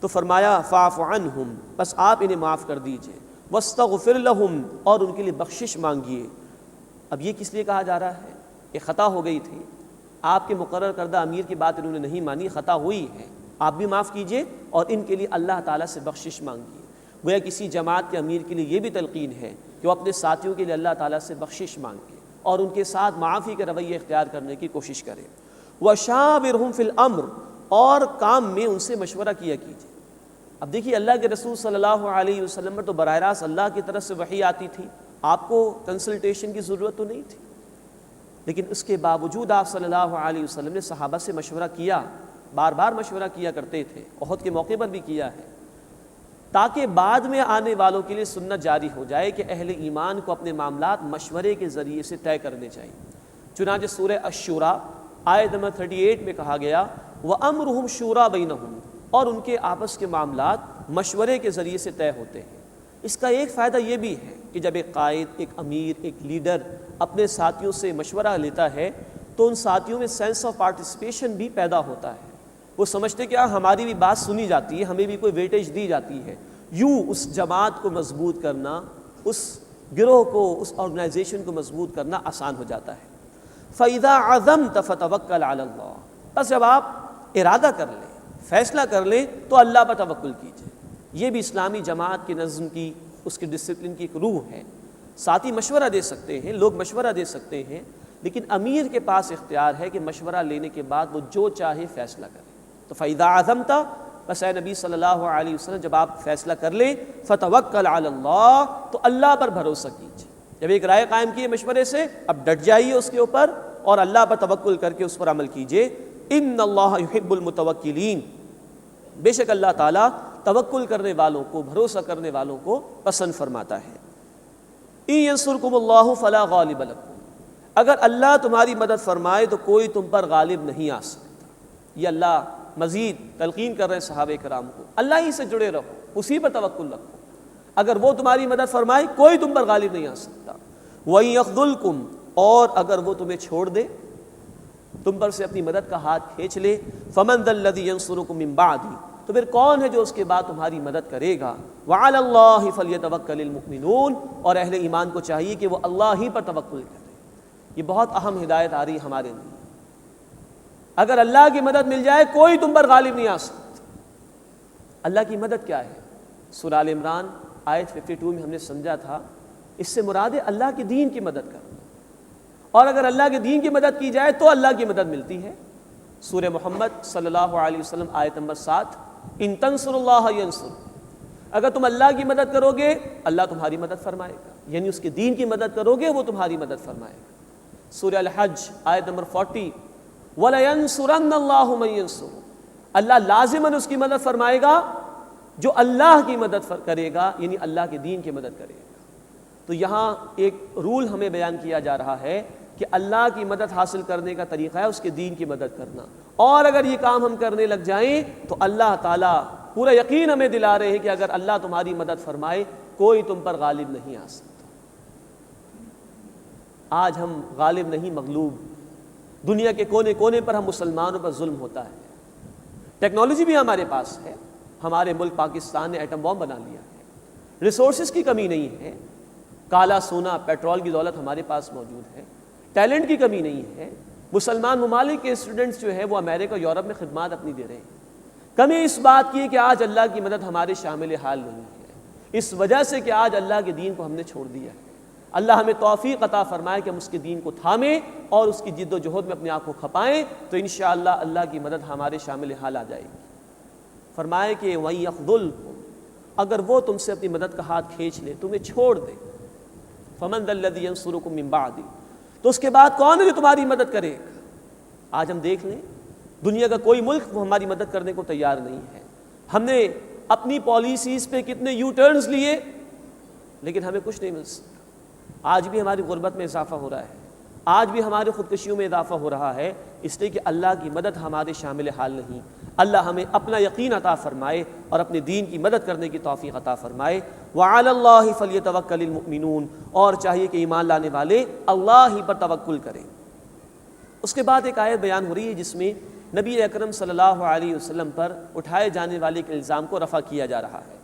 تو فرمایا فاعف عنہم، بس آپ انہیں معاف کر دیجئے، واستغفر لہم، اور ان کے لیے بخشش مانگیے۔ اب یہ کس لیے کہا جا رہا ہے؟ یہ خطا ہو گئی تھی، آپ کے مقرر کردہ امیر کی بات انہوں نے نہیں مانی، خطا ہوئی ہے، آپ بھی معاف کیجئے اور ان کے لیے اللہ تعالیٰ سے بخشش مانگیے۔ گویا کسی جماعت کے امیر کے لیے یہ بھی تلقین ہے کہ وہ اپنے ساتھیوں کے لیے اللہ تعالیٰ سے بخشش مانگے اور ان کے ساتھ معافی کا رویہ اختیار کرنے کی کوشش کرے۔ وَشَاوِرْهُمْ فِي الْأَمْرِ، اور کام میں ان سے مشورہ کیا کیجیے۔ اب دیکھیے اللہ کے رسول صلی اللہ علیہ وسلم پر تو براہ راست اللہ کی طرف سے وحی آتی تھی، آپ کو کنسلٹیشن کی ضرورت تو نہیں تھی، لیکن اس کے باوجود آپ صلی اللہ علیہ وسلم نے صحابہ سے مشورہ کیا، بار بار مشورہ کیا کرتے تھے، احد کے موقع پر بھی کیا ہے، تاکہ بعد میں آنے والوں کے لیے سنت جاری ہو جائے کہ اہل ایمان کو اپنے معاملات مشورے کے ذریعے سے طے کرنے چاہیے۔ چنانچہ سورہ الشورى آیت نمبر 38 میں کہا گیا وَأَمْرُهُمْ شُورَىٰ بَيْنَهُمْ، اور ان کے آپس کے معاملات مشورے کے ذریعے سے طے ہوتے ہیں۔ اس کا ایک فائدہ یہ بھی ہے کہ جب ایک قائد، ایک امیر، ایک لیڈر اپنے ساتھیوں سے مشورہ لیتا ہے تو ان ساتھیوں میں سینس آف پارٹیسپیشن بھی پیدا ہوتا ہے. وہ سمجھتے کہ ہماری بھی بات سنی جاتی ہے، ہمیں بھی کوئی ویٹیج دی جاتی ہے. یوں اس جماعت کو مضبوط کرنا، اس گروہ کو، اس آرگنائزیشن کو مضبوط کرنا آسان ہو جاتا ہے. فَإِذَا عَزَمْتَ فَتَوَكَّلْ عَلَى اللَّهِ، بس جب آپ ارادہ کر لیں، فیصلہ کر لیں تو اللہ پر توکل کیجیے. یہ بھی اسلامی جماعت کے نظم کی، اس کے ڈسپلن کی ایک روح ہے. ساتھی مشورہ دے سکتے ہیں، لوگ مشورہ دے سکتے ہیں، لیکن امیر کے پاس اختیار ہے کہ مشورہ لینے کے بعد وہ جو چاہے فیصلہ کرے. تو فَإِذَا عَزَمْتَ، بس اے نبی صلی اللہ علیہ وسلم جب آپ فیصلہ کر لیں فَتَوَكَّلْ عَلَى اللَّهِ، تو اللہ پر بھروسہ کیجیے. جب ایک رائے قائم کیے مشورے سے، اب ڈٹ جائیے اس کے اوپر اور اللہ پر توکل کر کے اس پر عمل کیجیے. اِنَّ اللَّهَ يُحِبُّ الْمُتَوَكِّلِينَ، بے شک اللہ تعالیٰ توکل کرنے والوں کو، بھروسہ کرنے والوں کو پسند فرماتا ہے. اِن يَنصُرْكُمُ اللَّهُ فَلَا غَالِبَ لَكُمْ، اگر اللہ تمہاری مدد فرمائے تو کوئی تم پر غالب نہیں آ سکتا. یہ اللہ مزید تلقین کر رہے ہیں صحابہ کرام کو، اللہ ہی سے جڑے رہو، اسی پر توکل رکھو. اگر وہ تمہاری مدد فرمائے کوئی تم پر غالب نہیں آ سکتا. وَإِن يَخْذُلْكُمْ، اور اگر وہ تمہیں چھوڑ دے، تم پر سے اپنی مدد کا ہاتھ کھینچ لے، فَمَنْ ذَا الَّذِي يَنصُرُكُم مِّن بَعْدِهِ، تو پھر کون ہے جو اس کے بعد تمہاری مدد کرے گا. وَعَلَى اللَّهِ فَلْيَتَوَكَّلِ الْمُؤْمِنُونَ، اور اہل ایمان کو چاہیے کہ وہ اللہ ہی پر توکل کرے. یہ بہت اہم ہدایت آ رہی ہے ہمارے لیے. اگر اللہ کی مدد مل جائے کوئی تم پر غالب نہیں آ سکتا. اللہ کی مدد کیا ہے؟ سورہ آل عمران آیت 52 میں ہم نے سمجھا تھا، اس سے مراد ہے اللہ کے دین کی مدد کرنا. اور اگر اللہ کے دین کی مدد کی جائے تو اللہ کی مدد ملتی ہے. سورہ محمد صلی اللہ علیہ وسلم آیت نمبر 7، ان تنصروا اللہ ینصر، اگر تم اللہ کی مدد کرو گے اللہ تمہاری مدد فرمائے گا، یعنی اس کے دین کی مدد کرو گے وہ تمہاری مدد فرمائے گا. سورہ الحج آیت نمبر 40، وَلَيَنْصُرَنَّ اللَّهُ مَن يَنْصُرُهُ، اللہ لازماً اس کی مدد فرمائے گا جو اللہ کی مدد کرے گا، یعنی اللہ کے دین کی مدد کرے گا. تو یہاں ایک رول ہمیں بیان کیا جا رہا ہے کہ اللہ کی مدد حاصل کرنے کا طریقہ ہے اس کے دین کی مدد کرنا. اور اگر یہ کام ہم کرنے لگ جائیں تو اللہ تعالیٰ پورا یقین ہمیں دلا رہے ہیں کہ اگر اللہ تمہاری مدد فرمائے کوئی تم پر غالب نہیں آ سکتا. آج ہم غالب نہیں مغلوب. دنیا کے کونے کونے پر ہم مسلمانوں پر ظلم ہوتا ہے. ٹیکنالوجی بھی ہمارے پاس ہے، ہمارے ملک پاکستان نے ایٹم بم بنا لیا ہے. ریسورسز کی کمی نہیں ہے، کالا سونا پیٹرول کی دولت ہمارے پاس موجود ہے. ٹیلنٹ کی کمی نہیں ہے. مسلمان ممالک کے اسٹوڈنٹس جو ہے وہ امریکہ اور یورپ میں خدمات اپنی دے رہے ہیں. کمی اس بات کی ہے کہ آج اللہ کی مدد ہمارے شامل حال نہیں ہے، اس وجہ سے کہ آج اللہ کے دین کو ہم نے چھوڑ دیا ہے. اللہ ہمیں توفیق عطا فرمائے کہ ہم اس کے دین کو تھامیں اور اس کی جد و جہد میں اپنے آپ کو کھپائیں تو انشاءاللہ اللہ کی مدد ہمارے شامل حال آ جائے گی. فرمائے کہ وَإِن يَخْذُلْكُمْ، اگر وہ تم سے اپنی مدد کا ہاتھ کھینچ لے، تمہیں چھوڑ دے، فَمَنْ ذَا الَّذِي يَنْصُرُكُم مِّن بَعْدِهِ، تو اس کے بعد کون ہے جو تمہاری مدد کرے گا. آج ہم دیکھ لیں دنیا کا کوئی ملک وہ ہماری مدد کرنے کو تیار نہیں ہے. ہم نے اپنی پالیسیز پہ کتنے یو ٹرنز لیے لیکن ہمیں کچھ نہیں مل سکتا. آج بھی ہماری غربت میں اضافہ ہو رہا ہے، آج بھی ہمارے خودکشیوں میں اضافہ ہو رہا ہے، اس لیے کہ اللہ کی مدد ہمارے شامل حال نہیں. اللہ ہمیں اپنا یقین عطا فرمائے اور اپنے دین کی مدد کرنے کی توفیق عطا فرمائے. وَعَلَى اللَّهِ فَلْيَتَوَكَّلِ الْمُؤْمِنُونَ، اور چاہیے کہ ایمان لانے والے اللہ ہی پر توکل کریں. اس کے بعد ایک آیت بیان ہو رہی ہے جس میں نبی اکرم صلی اللہ علیہ وسلم پر اٹھائے جانے والے ایک الزام کو رفع کیا جا رہا ہے.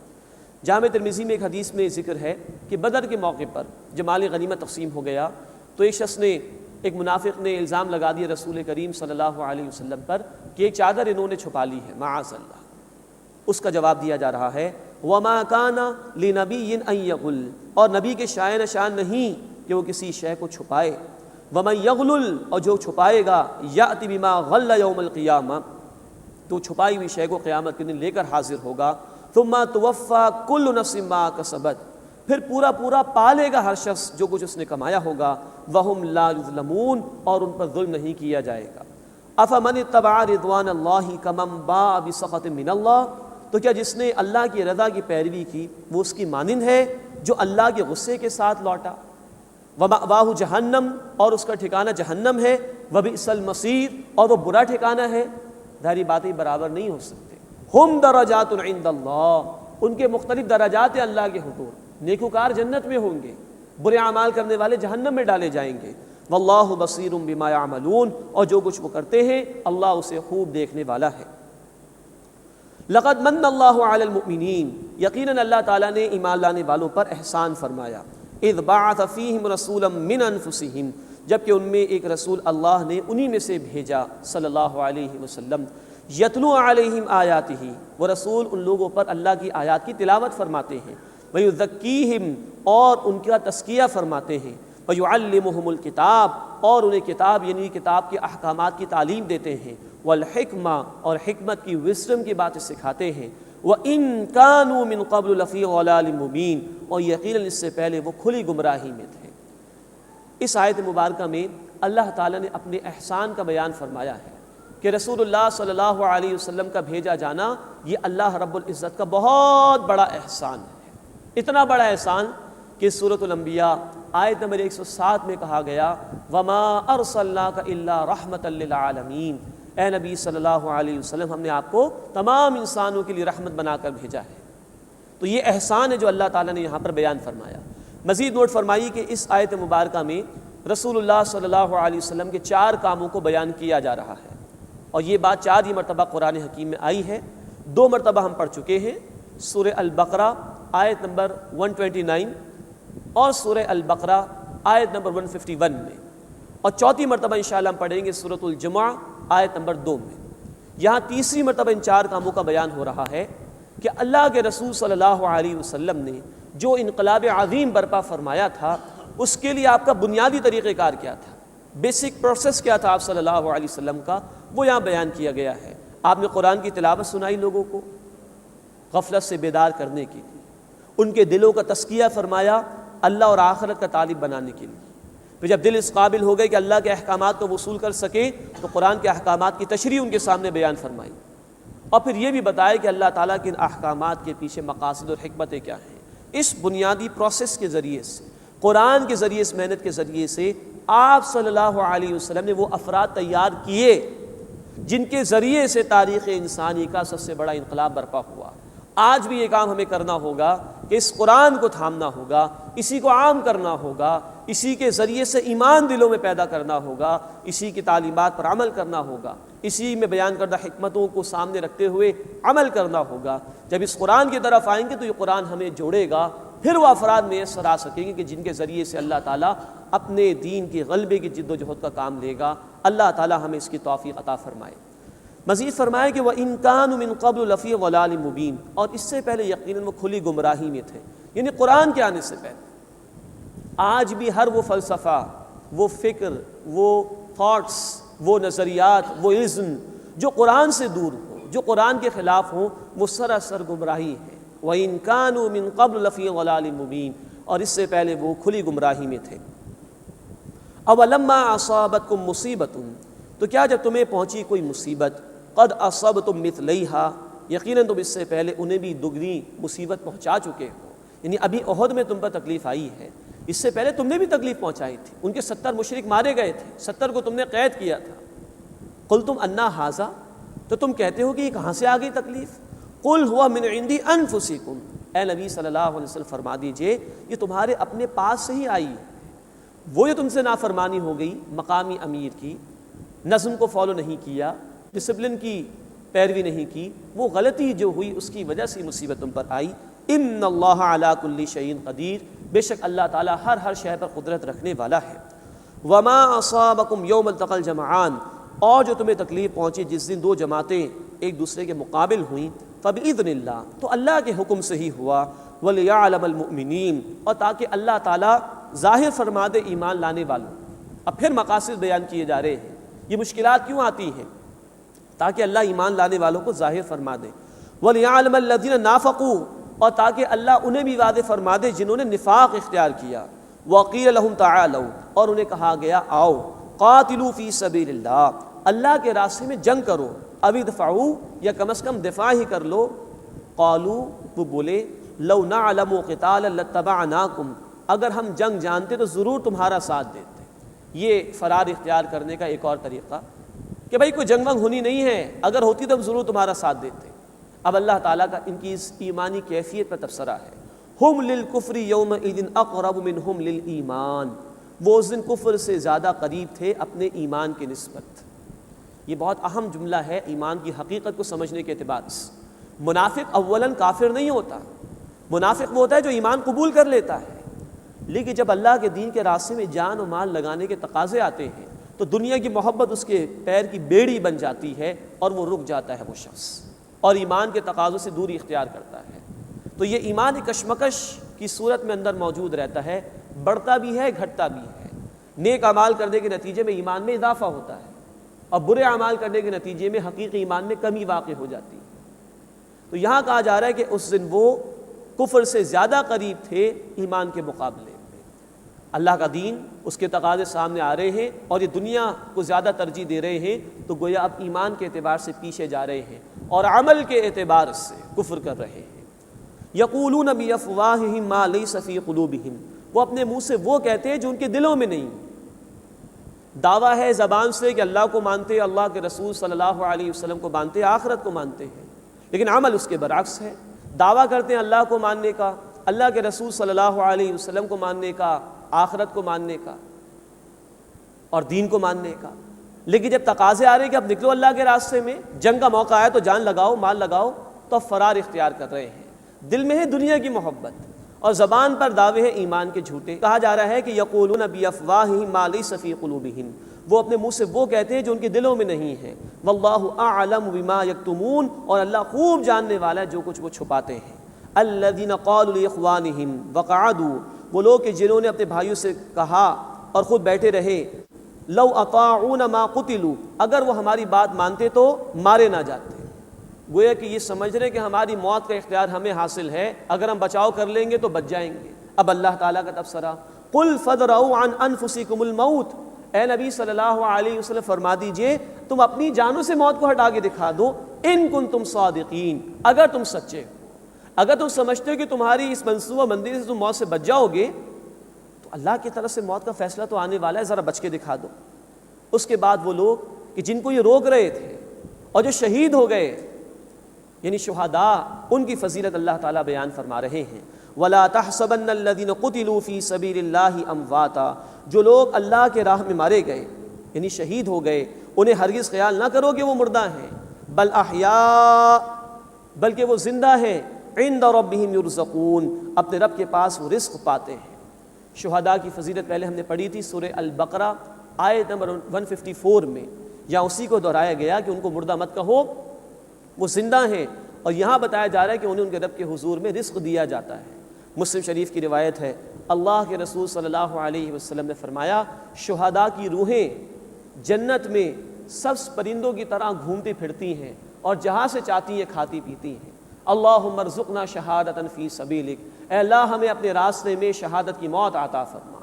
جامع ترمذی میں ایک حدیث میں ذکر ہے کہ بدر کے موقع پر جب مال غنیمت تقسیم ہو گیا تو ایک شخص نے، ایک منافق نے الزام لگا دیا رسول کریم صلی اللہ علیہ وسلم پر کہ ایک چادر انہوں نے چھپا لی ہے، معاذ اللہ. اس کا جواب دیا جا رہا ہے وَمَا كَانَ لِنَبِيٍّ أَن يَغُلَّ، اور نبی کے شائن شان نہیں کہ وہ کسی شے کو چھپائے. وَمَن يَغْلُلْ، اور جو چھپائے گا يَأْتِ بِمَا غَلَّ يَوْمَ الْقِيَامَةِ، تو چھپائی ہوئی شے کو قیامت کے دن لے کر حاضر ہوگا. ثُمَّ تُوَفَّى كُلُّ نَفْسٍ مَا كَسَبَتْ، پھر پورا پورا پالے گا ہر شخص جو کچھ اس نے کمایا ہوگا. وَهُمْ لَا يُظْلَمُونَ، اور ان پر ظلم نہیں کیا جائے گا. أَفَمَنِ اتَّبَعَ رِضْوَانَ اللَّهِ كَمَنْ بَاءَ بِسَخَطٍ مِّنَ اللَّهِ، تو کیا جس نے اللہ کی رضا کی پیروی کی وہ اس کی مانند ہے جو اللہ کے غصے کے ساتھ لوٹا. وَمَأْوَاهُ جَهَنَّمُ، اور اس کا ٹھکانہ جہنم ہے. وَبِئْسَ الْمَصِيرُ، اور وہ برا ٹھکانہ ہے. ظاہری باتیں برابر نہیں ہو سکتے. ہم درجات عند اللہ، ان کے مختلف درجات ہیں اللہ کے حضور. نیکوکار جنت میں ہوں گے، برے اعمال کرنے والے جہنم میں ڈالے جائیں گے۔ واللہ بصیر بما یعملون، اور جو کچھ وہ کرتے ہیں اللہ اسے خوب دیکھنے والا ہے۔ لقد من اللہ علی المؤمنین، یقیناً اللہ تعالیٰ نے ایمان لانے والوں پر احسان فرمایا۔ اذ بعث فیہم رسولا من انفسہم، جبکہ ان میں ایک رسول اللہ نے انہی میں سے بھیجا صلی اللہ علیہ وسلم۔ یتلو علیہم آیاتہ، وہ رسول ان لوگوں پر اللہ کی آیات کی تلاوت فرماتے ہیں۔ ویزکیہم، اور ان کا تزکیہ فرماتے ہیں۔ ویعلمہم الکتاب، اور انہیں کتاب یعنی کتاب کے احکامات کی تعلیم دیتے ہیں۔ والحکمہ، اور حکمت کی وزڈم کی باتیں سکھاتے ہیں۔ وَإِن كَانُوا مِن قَبْلُ لَفِي ضَلَالٍ مُبِينٍ، اور یقیناً اس سے پہلے وہ کھلی گمراہی میں تھے۔ اس آیت مبارکہ میں اللہ تعالیٰ نے اپنے احسان کا بیان فرمایا ہے کہ رسول اللہ صلی اللہ علیہ وسلم کا بھیجا جانا یہ اللہ رب العزت کا بہت بڑا احسان ہے۔ اتنا بڑا احسان کہ سورۃ الانبیاء آیت نمبر 107 میں کہا گیا وَمَا أَرْسَلْنَاكَ إِلَّا رَحْمَةً لِّلْعَالَمِينَ، اے نبی صلی اللہ علیہ وسلم ہم نے آپ کو تمام انسانوں کے لیے رحمت بنا کر بھیجا ہے۔ تو یہ احسان ہے جو اللہ تعالیٰ نے یہاں پر بیان فرمایا۔ مزید نوٹ فرمائیے کہ اس آیت مبارکہ میں رسول اللہ صلی اللہ علیہ وسلم کے 4 کاموں کو بیان کیا جا رہا ہے، اور یہ بات 4 ہی مرتبہ قرآن حکیم میں آئی ہے۔ 2 مرتبہ ہم پڑھ چکے ہیں، سورہ البقرہ آیت نمبر 129 اور سورہ البقرہ آیت نمبر 151 میں، اور 4تھی مرتبہ انشاءاللہ ہم پڑھیں گے سورۃ الجمعہ آیت نمبر 2 میں۔ یہاں تیسری مرتبہ ان 4 کاموں کا بیان ہو رہا ہے کہ اللہ کے رسول صلی اللہ علیہ وسلم نے جو انقلاب عظیم برپا فرمایا تھا اس کے لیے آپ کا بنیادی طریقہ کار کیا تھا، بیسک پروسیس کیا تھا آپ صلی اللہ علیہ وسلم کا، وہ یہاں بیان کیا گیا ہے۔ آپ نے قرآن کی تلاوت سنائی لوگوں کو غفلت سے بیدار کرنے کے لیے، ان کے دلوں کا تزکیہ فرمایا اللہ اور آخرت کا طالب بنانے کے لیے۔ پھر جب دل اس قابل ہو گئے کہ اللہ کے احکامات کو وصول کر سکے تو قرآن کے احکامات کی تشریح ان کے سامنے بیان فرمائی، اور پھر یہ بھی بتایا کہ اللہ تعالیٰ کے ان احکامات کے پیچھے مقاصد اور حکمتیں کیا ہیں۔ اس بنیادی پروسیس کے ذریعے سے، قرآن کے ذریعے، اس محنت کے ذریعے سے آپ صلی اللہ علیہ وسلم نے وہ افراد تیار کیے جن کے ذریعے سے تاریخ انسانی کا سب سے بڑا انقلاب برپا ہوا۔ آج بھی یہ کام ہمیں کرنا ہوگا کہ اس قرآن کو تھامنا ہوگا، اسی کو عام کرنا ہوگا، اسی کے ذریعے سے ایمان دلوں میں پیدا کرنا ہوگا، اسی کی تعلیمات پر عمل کرنا ہوگا، اسی میں بیان کردہ حکمتوں کو سامنے رکھتے ہوئے عمل کرنا ہوگا۔ جب اس قرآن کی طرف آئیں گے تو یہ قرآن ہمیں جوڑے گا، پھر وہ افراد میسر آ سکیں گے کہ جن کے ذریعے سے اللہ تعالیٰ اپنے دین کے غلبے کی جد و جہد کا کام لے گا۔ اللہ تعالیٰ ہمیں اس کی توفیق عطا فرمائے۔ مزید فرمائے کہ وَإِن كَانُوا مِن قَبْلُ لَفِي ضَلَالٍ مُبِينٍ، اور اس سے پہلے یقیناً وہ کھلی گمراہی میں تھے، یعنی قرآن کے آنے سے پہلے۔ آج بھی ہر وہ فلسفہ، وہ فکر، وہ تھاٹس، وہ نظریات، وہ علم جو قرآن سے دور ہوں، جو قرآن کے خلاف ہوں، وہ سراسر گمراہی ہے۔ وَإِن كَانُوا مِن قَبْلُ لَفِي ضَلَالٍ مُبِينٍ، اور اس سے پہلے وہ کھلی گمراہی میں تھے۔ أَوَلَمَّا أَصَابَتْكُم مُّصِيبَةٌ، تو کیا جب تمہیں پہنچی کوئی مصیبت، قَدْ أَصَبْتُم مِّثْلَيْهَا، یقیناً تم اس سے پہلے انہیں بھی دگنی مصیبت پہنچا چکے ہو، یعنی ابھی احد میں تم پر تکلیف آئی ہے، اس سے پہلے تم نے بھی تکلیف پہنچائی تھی، ان کے 70 مشرک مارے گئے تھے، 70 کو تم نے قید کیا تھا۔ قُلْتُمْ أَنَّا هَٰذَا، تو تم کہتے ہو کہ یہ کہاں سے آ گئی تکلیف؟ قُلْ هُوَ مِنْ عِنْدِ أَنفُسِكُمْ، اے نبی صلی اللہ علیہ وسلم فرما دیجئے یہ تمہارے اپنے پاس سے ہی آئی ہے۔ وہ جو تم سے نافرمانی ہو گئی مقامی امیر کی، نظم کو فالو نہیں کیا، ڈسپلن کی پیروی نہیں کی، وہ غلطی جو ہوئی اس کی وجہ سے مصیبت تم پر آئی۔ ان اللہ علی کل شیء قدیر، بے شک اللہ تعالیٰ ہر شے پر قدرت رکھنے والا ہے۔ وما اصابکم یوم التقى الجمعان، اور جو تمہیں تکلیف پہنچی جس دن 2 جماعتیں ایک دوسرے کے مقابل ہوئیں، فبإذن اللہ، تو اللہ کے حکم سے ہی ہوا، ولیعلم المؤمنین، اور تاکہ اللہ تعالیٰ ظاہر فرما دے ایمان لانے والوں۔ اب پھر مقاصد بیان کیے جا رہے ہیں، یہ مشکلات کیوں آتی ہیں؟ تاکہ اللہ ایمان لانے والوں کو ظاہر فرما دے۔ وَلِيَعْلَمَ الَّذِينَ نَافَقُوا، اور تاکہ اللہ انہیں بھی واضح فرما دے جنہوں نے نفاق اختیار کیا۔ وَقِيلَ لَهُمْ تَعَالَوْا، اور انہیں کہا گیا آؤ، قَاتِلُوا فِي سَبِيلِ اللَّهِ، اللہ کے راستے میں جنگ کرو، أَوِ ادْفَعُوا، یا کم از کم دفاع ہی کر لو۔ قالوا، وہ بولے، لَوْ نَعْلَمُ قِتَالًا لَاتَّبَعْنَاكُمْ، اگر ہم جنگ جانتے تو ضرور تمہارا ساتھ دیتے۔ یہ فرار اختیار کرنے کا ایک اور طریقہ کہ بھائی کوئی جنگ ونگ ہونی نہیں ہے، اگر ہوتی تو ہم ضرور تمہارا ساتھ دیتے۔ اب اللہ تعالیٰ کا ان کی اس ایمانی کیفیت پر تبصرہ ہے۔ ہم للکفر یومئذ اقرب منہم للایمان، وہ اس دن کفر سے زیادہ قریب تھے اپنے ایمان کی نسبت۔ یہ بہت اہم جملہ ہے ایمان کی حقیقت کو سمجھنے کے اعتبار سے۔ منافق اولاً کافر نہیں ہوتا، منافق وہ ہوتا ہے جو ایمان قبول کر لیتا ہے، لیکن جب اللہ کے دین کے راستے میں جان و مال لگانے کے تقاضے آتے ہیں تو دنیا کی محبت اس کے پیر کی بیڑی بن جاتی ہے اور وہ رک جاتا ہے وہ شخص، اور ایمان کے تقاضوں سے دوری اختیار کرتا ہے۔ تو یہ ایمان کشمکش کی صورت میں اندر موجود رہتا ہے، بڑھتا بھی ہے گھٹتا بھی ہے۔ نیک اعمال کرنے کے نتیجے میں ایمان میں اضافہ ہوتا ہے، اور برے اعمال کرنے کے نتیجے میں حقیقی ایمان میں کمی واقع ہو جاتی ہے۔ تو یہاں کہا جا رہا ہے کہ اس دن وہ کفر سے زیادہ قریب تھے ایمان کے مقابلے میں۔ اللہ کا دین، اس کے تقاضے سامنے آ رہے ہیں اور یہ دنیا کو زیادہ ترجیح دے رہے ہیں، تو گویا اب ایمان کے اعتبار سے پیچھے جا رہے ہیں اور عمل کے اعتبار سے کفر کر رہے ہیں۔ یقولون بافواہہم ما لیس فی قلوبہم، وہ اپنے منہ سے وہ کہتے ہیں جو ان کے دلوں میں نہیں۔ دعویٰ ہے زبان سے کہ اللہ کو مانتے، اللہ کے رسول صلی اللہ علیہ وسلم کو مانتے، آخرت کو مانتے ہیں، لیکن عمل اس کے برعکس ہے۔ دعویٰ کرتے ہیں اللہ کو ماننے کا، اللہ کے رسول صلی اللہ علیہ وسلم کو ماننے کا، آخرت کو ماننے کا اور دین کو ماننے کا، لیکن جب تقاضے آ رہے ہیں کہ اب نکلو اللہ کے راستے میں، جنگ کا موقع آیا تو جان لگاؤ، مال لگاؤ، تو اب فرار اختیار کر رہے ہیں۔ دل میں ہے دنیا کی محبت اور زبان پر دعوے ہیں ایمان کے جھوٹے۔ کہا جا رہا ہے کہ یقولون بافواہہم ما لیس فی قلوبہم، وہ اپنے منہ سے وہ کہتے ہیں جو ان کے دلوں میں نہیں ہے۔ واللہ اعلم بما یکتمون، اور اللہ خوب جاننے والا ہے جو کچھ وہ چھپاتے ہیں۔ الذین قالوا لاخوانہم وقعدوا، وہ لوگ کہ جنہوں نے اپنے بھائیوں سے کہا اور خود بیٹھے رہے، لو اطاعونا ما قتلوا، اگر وہ ہماری بات مانتے تو مارے نہ جاتے۔ گویا کہ یہ سمجھ رہے کہ ہماری موت کا اختیار ہمیں حاصل ہے، اگر ہم بچاؤ کر لیں گے تو بچ جائیں گے۔ اب اللہ تعالیٰ کا تبصرہ، قل فادرؤوا عن انفسکم الموت، اے نبی صلی اللہ علیہ وسلم فرما دیجئے تم اپنی جانوں سے موت کو ہٹا کے دکھا دو، ان کنتم صادقین، اگر تم سچے ہو، اگر تم سمجھتے ہو کہ تمہاری اس منصوبہ بندی سے تم موت سے بچ جاؤ گے تو اللہ کی طرف سے موت کا فیصلہ تو آنے والا ہے، ذرا بچ کے دکھا دو۔ اس کے بعد وہ لوگ کہ جن کو یہ روک رہے تھے اور جو شہید ہو گئے، یعنی شہداء، ان کی فضیلت اللہ تعالیٰ بیان فرما رہے ہیں۔ وَلَا تَحْسَبَنَّ الَّذِينَ قُتِلُوا فِي سَبِيلِ اللَّهِ أَمْوَاتًا، جو لوگ اللہ کے راہ میں مارے گئے یعنی شہید ہو گئے، انہیں ہرگز خیال نہ کرو کہ وہ مردہ ہیں، بل احیاء، بلکہ وہ زندہ ہیں، عند ربہم یرزقون، اپنے رب کے پاس وہ رزق پاتے ہیں۔ شہداء کی فضیلت پہلے ہم نے پڑھی تھی سورہ البقرہ آیت نمبر 154 میں، یا اسی کو دہرایا گیا کہ ان کو مردہ مت کہو، وہ زندہ ہیں، اور یہاں بتایا جا رہا ہے کہ انہیں ان کے رب کے حضور میں رزق دیا جاتا ہے۔ مسلم شریف کی روایت ہے، اللہ کے رسول صلی اللہ علیہ وسلم نے فرمایا، شہداء کی روحیں جنت میں سبز پرندوں کی طرح گھومتی پھرتی ہیں اور جہاں سے چاہتی ہیں کھاتی پیتی ہیں۔ اللہم ارزقنا شہادۃ فی سبیلک، اے اللہ ہمیں اپنے راستے میں شہادت کی موت عطا فرما۔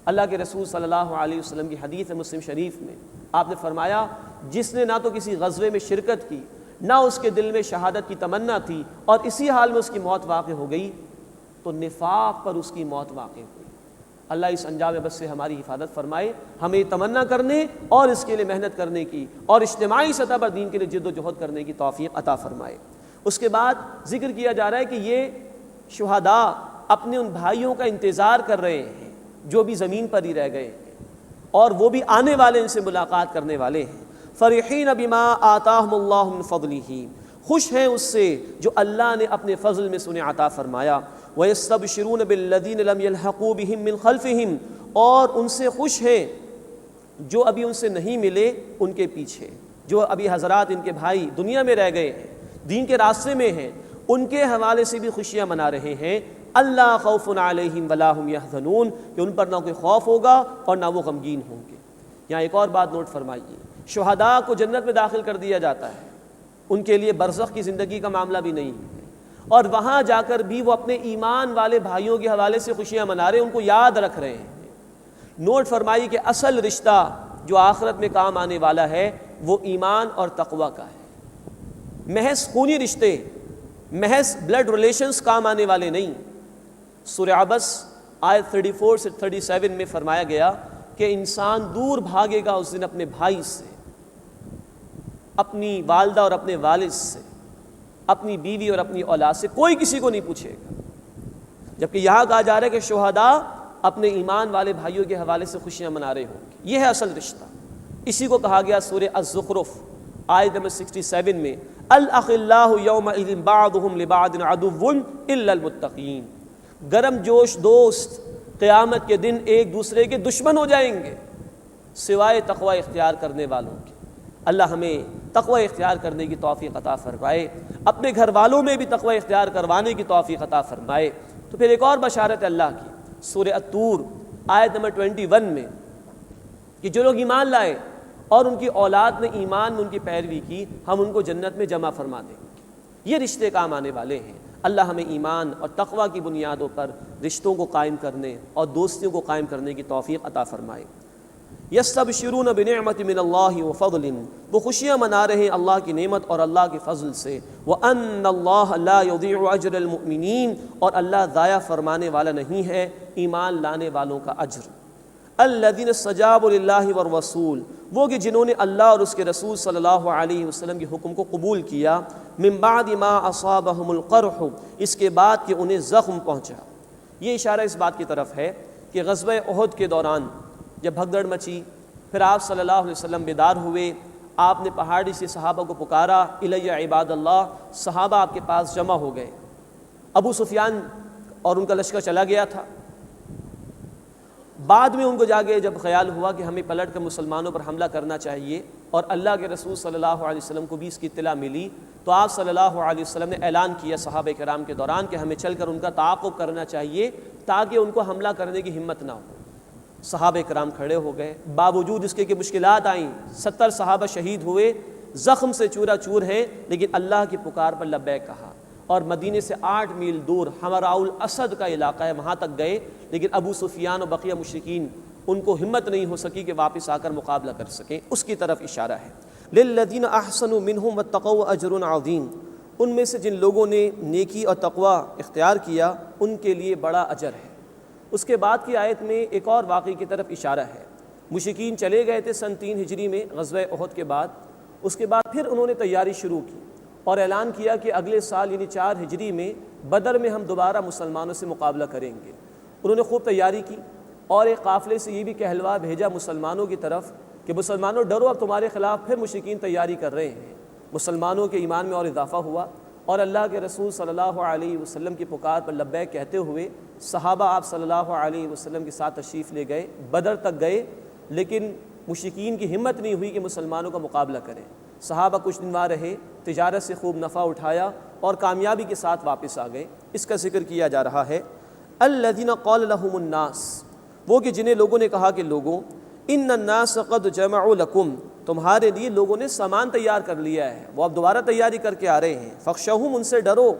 اللہ کے رسول صلی اللہ علیہ وسلم کی حدیث ہے مسلم شریف میں، آپ نے فرمایا، جس نے نہ تو کسی غزوے میں شرکت کی، نہ اس کے دل میں شہادت کی تمنا تھی، اور اسی حال میں اس کی موت واقع ہو گئی، تو نفاق پر اس کی موت واقع ہوئی۔ اللہ اس انجام بس سے ہماری حفاظت فرمائے، ہمیں تمنا کرنے اور اس کے لیے محنت کرنے کی اور اجتماعی سطح پر دین کے لیے جد و جہد کرنے کی توفیق عطا فرمائے۔ اس کے بعد ذکر کیا جا رہا ہے کہ یہ شہداء اپنے ان بھائیوں کا انتظار کر رہے ہیں جو بھی زمین پر ہی رہ گئے ہیں، اور وہ بھی آنے والے ان سے ملاقات کرنے والے ہیں۔ فرحین بما آتاہم اللہ من فضلہ، خوش ہیں اس سے جو اللہ نے اپنے فضل میں انہیں عطا فرمایا۔ وَيَسْتَبْشِرُونَ بِالَّذِينَ لَمْ يَلْحَقُوا بِهِم مِّن خَلْفِهِمْ، اور ان سے خوش ہیں جو ابھی ان سے نہیں ملے ان کے پیچھے، جو ابھی حضرات ان کے بھائی دنیا میں رہ گئے ہیں، دین کے راستے میں ہیں، ان کے حوالے سے بھی خوشیاں منا رہے ہیں۔ اللہ خوف علیہم ولا هم يحزنون، کہ ان پر نہ کوئی خوف ہوگا اور نہ وہ غمگین ہوں گے۔ یہاں ایک اور بات نوٹ فرمائیے، شہداء کو جنت میں داخل کر دیا جاتا ہے، ان کے لیے برزخ کی زندگی کا معاملہ بھی نہیں ہے، اور وہاں جا کر بھی وہ اپنے ایمان والے بھائیوں کے حوالے سے خوشیاں منا رہے ہیں، ان کو یاد رکھ رہے ہیں۔ نوٹ فرمائیے کہ اصل رشتہ جو آخرت میں کام آنے والا ہے وہ ایمان اور تقوی کا ہے۔ محض خونی رشتے، محض بلڈ ریلیشنز کام آنے والے نہیں۔ سورہ عبس آیت 34 سے 37 میں فرمایا گیا کہ انسان دور بھاگے گا اس دن اپنے بھائی سے، اپنی والدہ اور اپنے والد سے، اپنی بیوی اور اپنی اولاد سے، کوئی کسی کو نہیں پوچھے گا۔ جبکہ یہاں کہا جا رہا ہے کہ شہداء اپنے ایمان والے بھائیوں کے حوالے سے خوشیاں منا رہے ہوں گے. یہ ہے اصل رشتہ. اسی کو کہا گیا سورہ الزخرف آیت نمبر 67 میں الاخلاء یومئذ بعضهم لبعض عدو الا المتقین. گرم جوش دوست قیامت کے دن ایک دوسرے کے دشمن ہو جائیں گے سوائے تقوی اختیار کرنے والوں کے. اللہ ہمیں تقوی اختیار کرنے کی توفیق عطا فرمائے, اپنے گھر والوں میں بھی تقوی اختیار کروانے کی توفیق عطا فرمائے. تو پھر ایک اور بشارت ہے اللہ کی سورہ الطور آیت نمبر 21 میں کہ جو لوگ ایمان لائے اور ان کی اولاد نے ایمان میں ان کی پیروی کی, ہم ان کو جنت میں جمع فرما دیں گے. یہ رشتے کام آنے والے ہیں. اللہ ہمیں ایمان اور تقوی کی بنیادوں پر رشتوں کو قائم کرنے اور دوستیوں کو قائم کرنے کی توفیق عطا فرمائے. یستبشرون بنعمت من اللہ وفضل, وہ خوشیاں منا رہے ہیں اللہ کی نعمت اور اللہ کے فضل سے. وان اللہ لا یضیع اجر المؤمنین, اور اللہ ضائع فرمانے والا نہیں ہے ایمان لانے والوں کا اجر. الذین استجابوا للہ والرسول, وہ کہ جنہوں نے اللہ اور اس کے رسول صلی اللہ علیہ وسلم کے حکم کو قبول کیا. من بعد ما اصابہم القرح, اس کے بعد کہ انہیں زخم پہنچا. یہ اشارہ اس بات کی طرف ہے کہ غزوہ احد کے دوران جب بھگدڑ مچی, پھر آپ صلی اللہ علیہ وسلم بیدار ہوئے, آپ نے پہاڑی سے صحابہ کو پکارا, الی عباد اللہ, صحابہ آپ کے پاس جمع ہو گئے. ابو سفیان اور ان کا لشکر چلا گیا تھا. بعد میں ان کو جاگے جب خیال ہوا کہ ہمیں پلٹ کر مسلمانوں پر حملہ کرنا چاہیے, اور اللہ کے رسول صلی اللہ علیہ وسلم کو بھی اس کی اطلاع ملی, تو آپ صلی اللہ علیہ وسلم نے اعلان کیا صحابہ کرام کے دوران کہ ہمیں چل کر ان کا تعاقب کرنا چاہیے تاکہ ان کو حملہ کرنے کی ہمت نہ ہو. صحابہ کرام کھڑے ہو گئے, باوجود اس کے کہ مشکلات آئیں, 70 صحابہ شہید ہوئے, زخم سے چورا چور ہیں, لیکن اللہ کی پکار پر لبیک کہا. اور مدینے سے 8 میل دور حمراء الاسد کا علاقہ ہے, وہاں تک گئے, لیکن ابو سفیان اور بقیہ مشرکین ان کو ہمت نہیں ہو سکی کہ واپس آ کر مقابلہ کر سکیں. اس کی طرف اشارہ ہے. للذین احسنوا منہم واتقوا اجر عظیم, ان میں سے جن لوگوں نے نیکی اور تقوی اختیار کیا ان کے لیے بڑا اجر ہے. اس کے بعد کی آیت میں ایک اور واقعے کی طرف اشارہ ہے. مشرکین چلے گئے تھے سن 3 ہجری میں غزوہ احد کے بعد. اس کے بعد پھر انہوں نے تیاری شروع کی اور اعلان کیا کہ اگلے سال یعنی 4 ہجری میں بدر میں ہم دوبارہ مسلمانوں سے مقابلہ کریں گے. انہوں نے خوب تیاری کی اور ایک قافلے سے یہ بھی کہلوا بھیجا مسلمانوں کی طرف کہ مسلمانوں ڈرو, اب تمہارے خلاف پھر مشرکین تیاری کر رہے ہیں. مسلمانوں کے ایمان میں اور اضافہ ہوا, اور اللہ کے رسول صلی اللہ علیہ وسلم کی پکار پر لبیک کہتے ہوئے صحابہ آپ صلی اللہ علیہ وسلم کے ساتھ تشریف لے گئے, بدر تک گئے, لیکن مشرکین کی ہمت نہیں ہوئی کہ مسلمانوں کا مقابلہ کریں. صحابہ کچھ دن وہاں رہے, تجارت سے خوب نفع اٹھایا اور کامیابی کے ساتھ واپس آ گئے. اس کا ذکر کیا جا رہا ہے. الذین قال لهم الناس, وہ کہ جنہیں لوگوں نے کہا کہ لوگوں, ان الناس قد جمعوا لکم, تمہارے لیے لوگوں نے سامان تیار کر لیا ہے, وہ اب دوبارہ تیاری کر کے آ رہے ہیں. فخشوہم, ان سے ڈرو.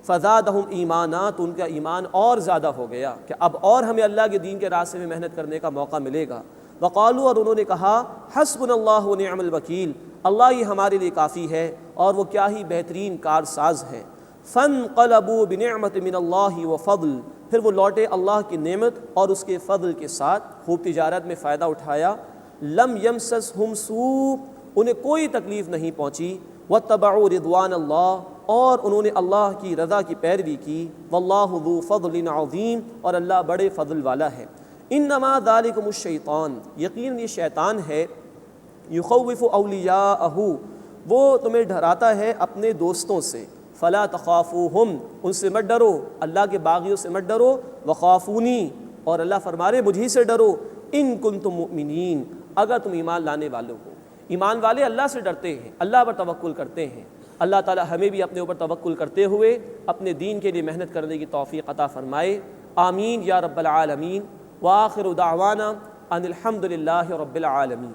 فزادہم ایمانا, تو ان کا ایمان اور زیادہ ہو گیا کہ اب اور ہمیں اللہ کے دین کے راستے میں محنت کرنے کا موقع ملے گا. وقالوا, اور انہوں نے کہا, حسبنا اللہ ونعم الوکیل, اللہ ہی ہمارے لیے کافی ہے اور وہ کیا ہی بہترین کارساز ہے. فانقلبوا بنعمت من اللہ وفضل, پھر وہ لوٹے اللہ کی نعمت اور اس کے فضل کے ساتھ, خوب تجارت میں فائدہ اٹھایا. لم یمسسہم سوء, انہیں کوئی تکلیف نہیں پہنچی. واتبعوا رضوان اللہ, اور انہوں نے اللہ کی رضا کی پیروی کی. واللہ ذو فضل عظیم, اور اللہ بڑے فضل والا ہے. انما ذالکم الشیطان, یقین یہ شیطان ہے. یخوف اولیاءہ, وہ تمہیں ڈراتا ہے اپنے دوستوں سے. فلا تخافوہم, ان سے مت ڈرو, اللہ کے باغیوں سے مت ڈرو. وخافونی, اور اللہ فرما رہے مجھ ہی سے ڈرو. ان کنتم مؤمنین, اگر تم ایمان لانے والوں ہو. ایمان والے اللہ سے ڈرتے ہیں, اللہ پر توکل کرتے ہیں. اللہ تعالی ہمیں بھی اپنے اوپر توکل کرتے ہوئے اپنے دین کے لیے محنت کرنے کی توفیق عطا فرمائے. آمین یا رب العالمین. وآخر دعوانا ان الحمد للہ رب العالمین.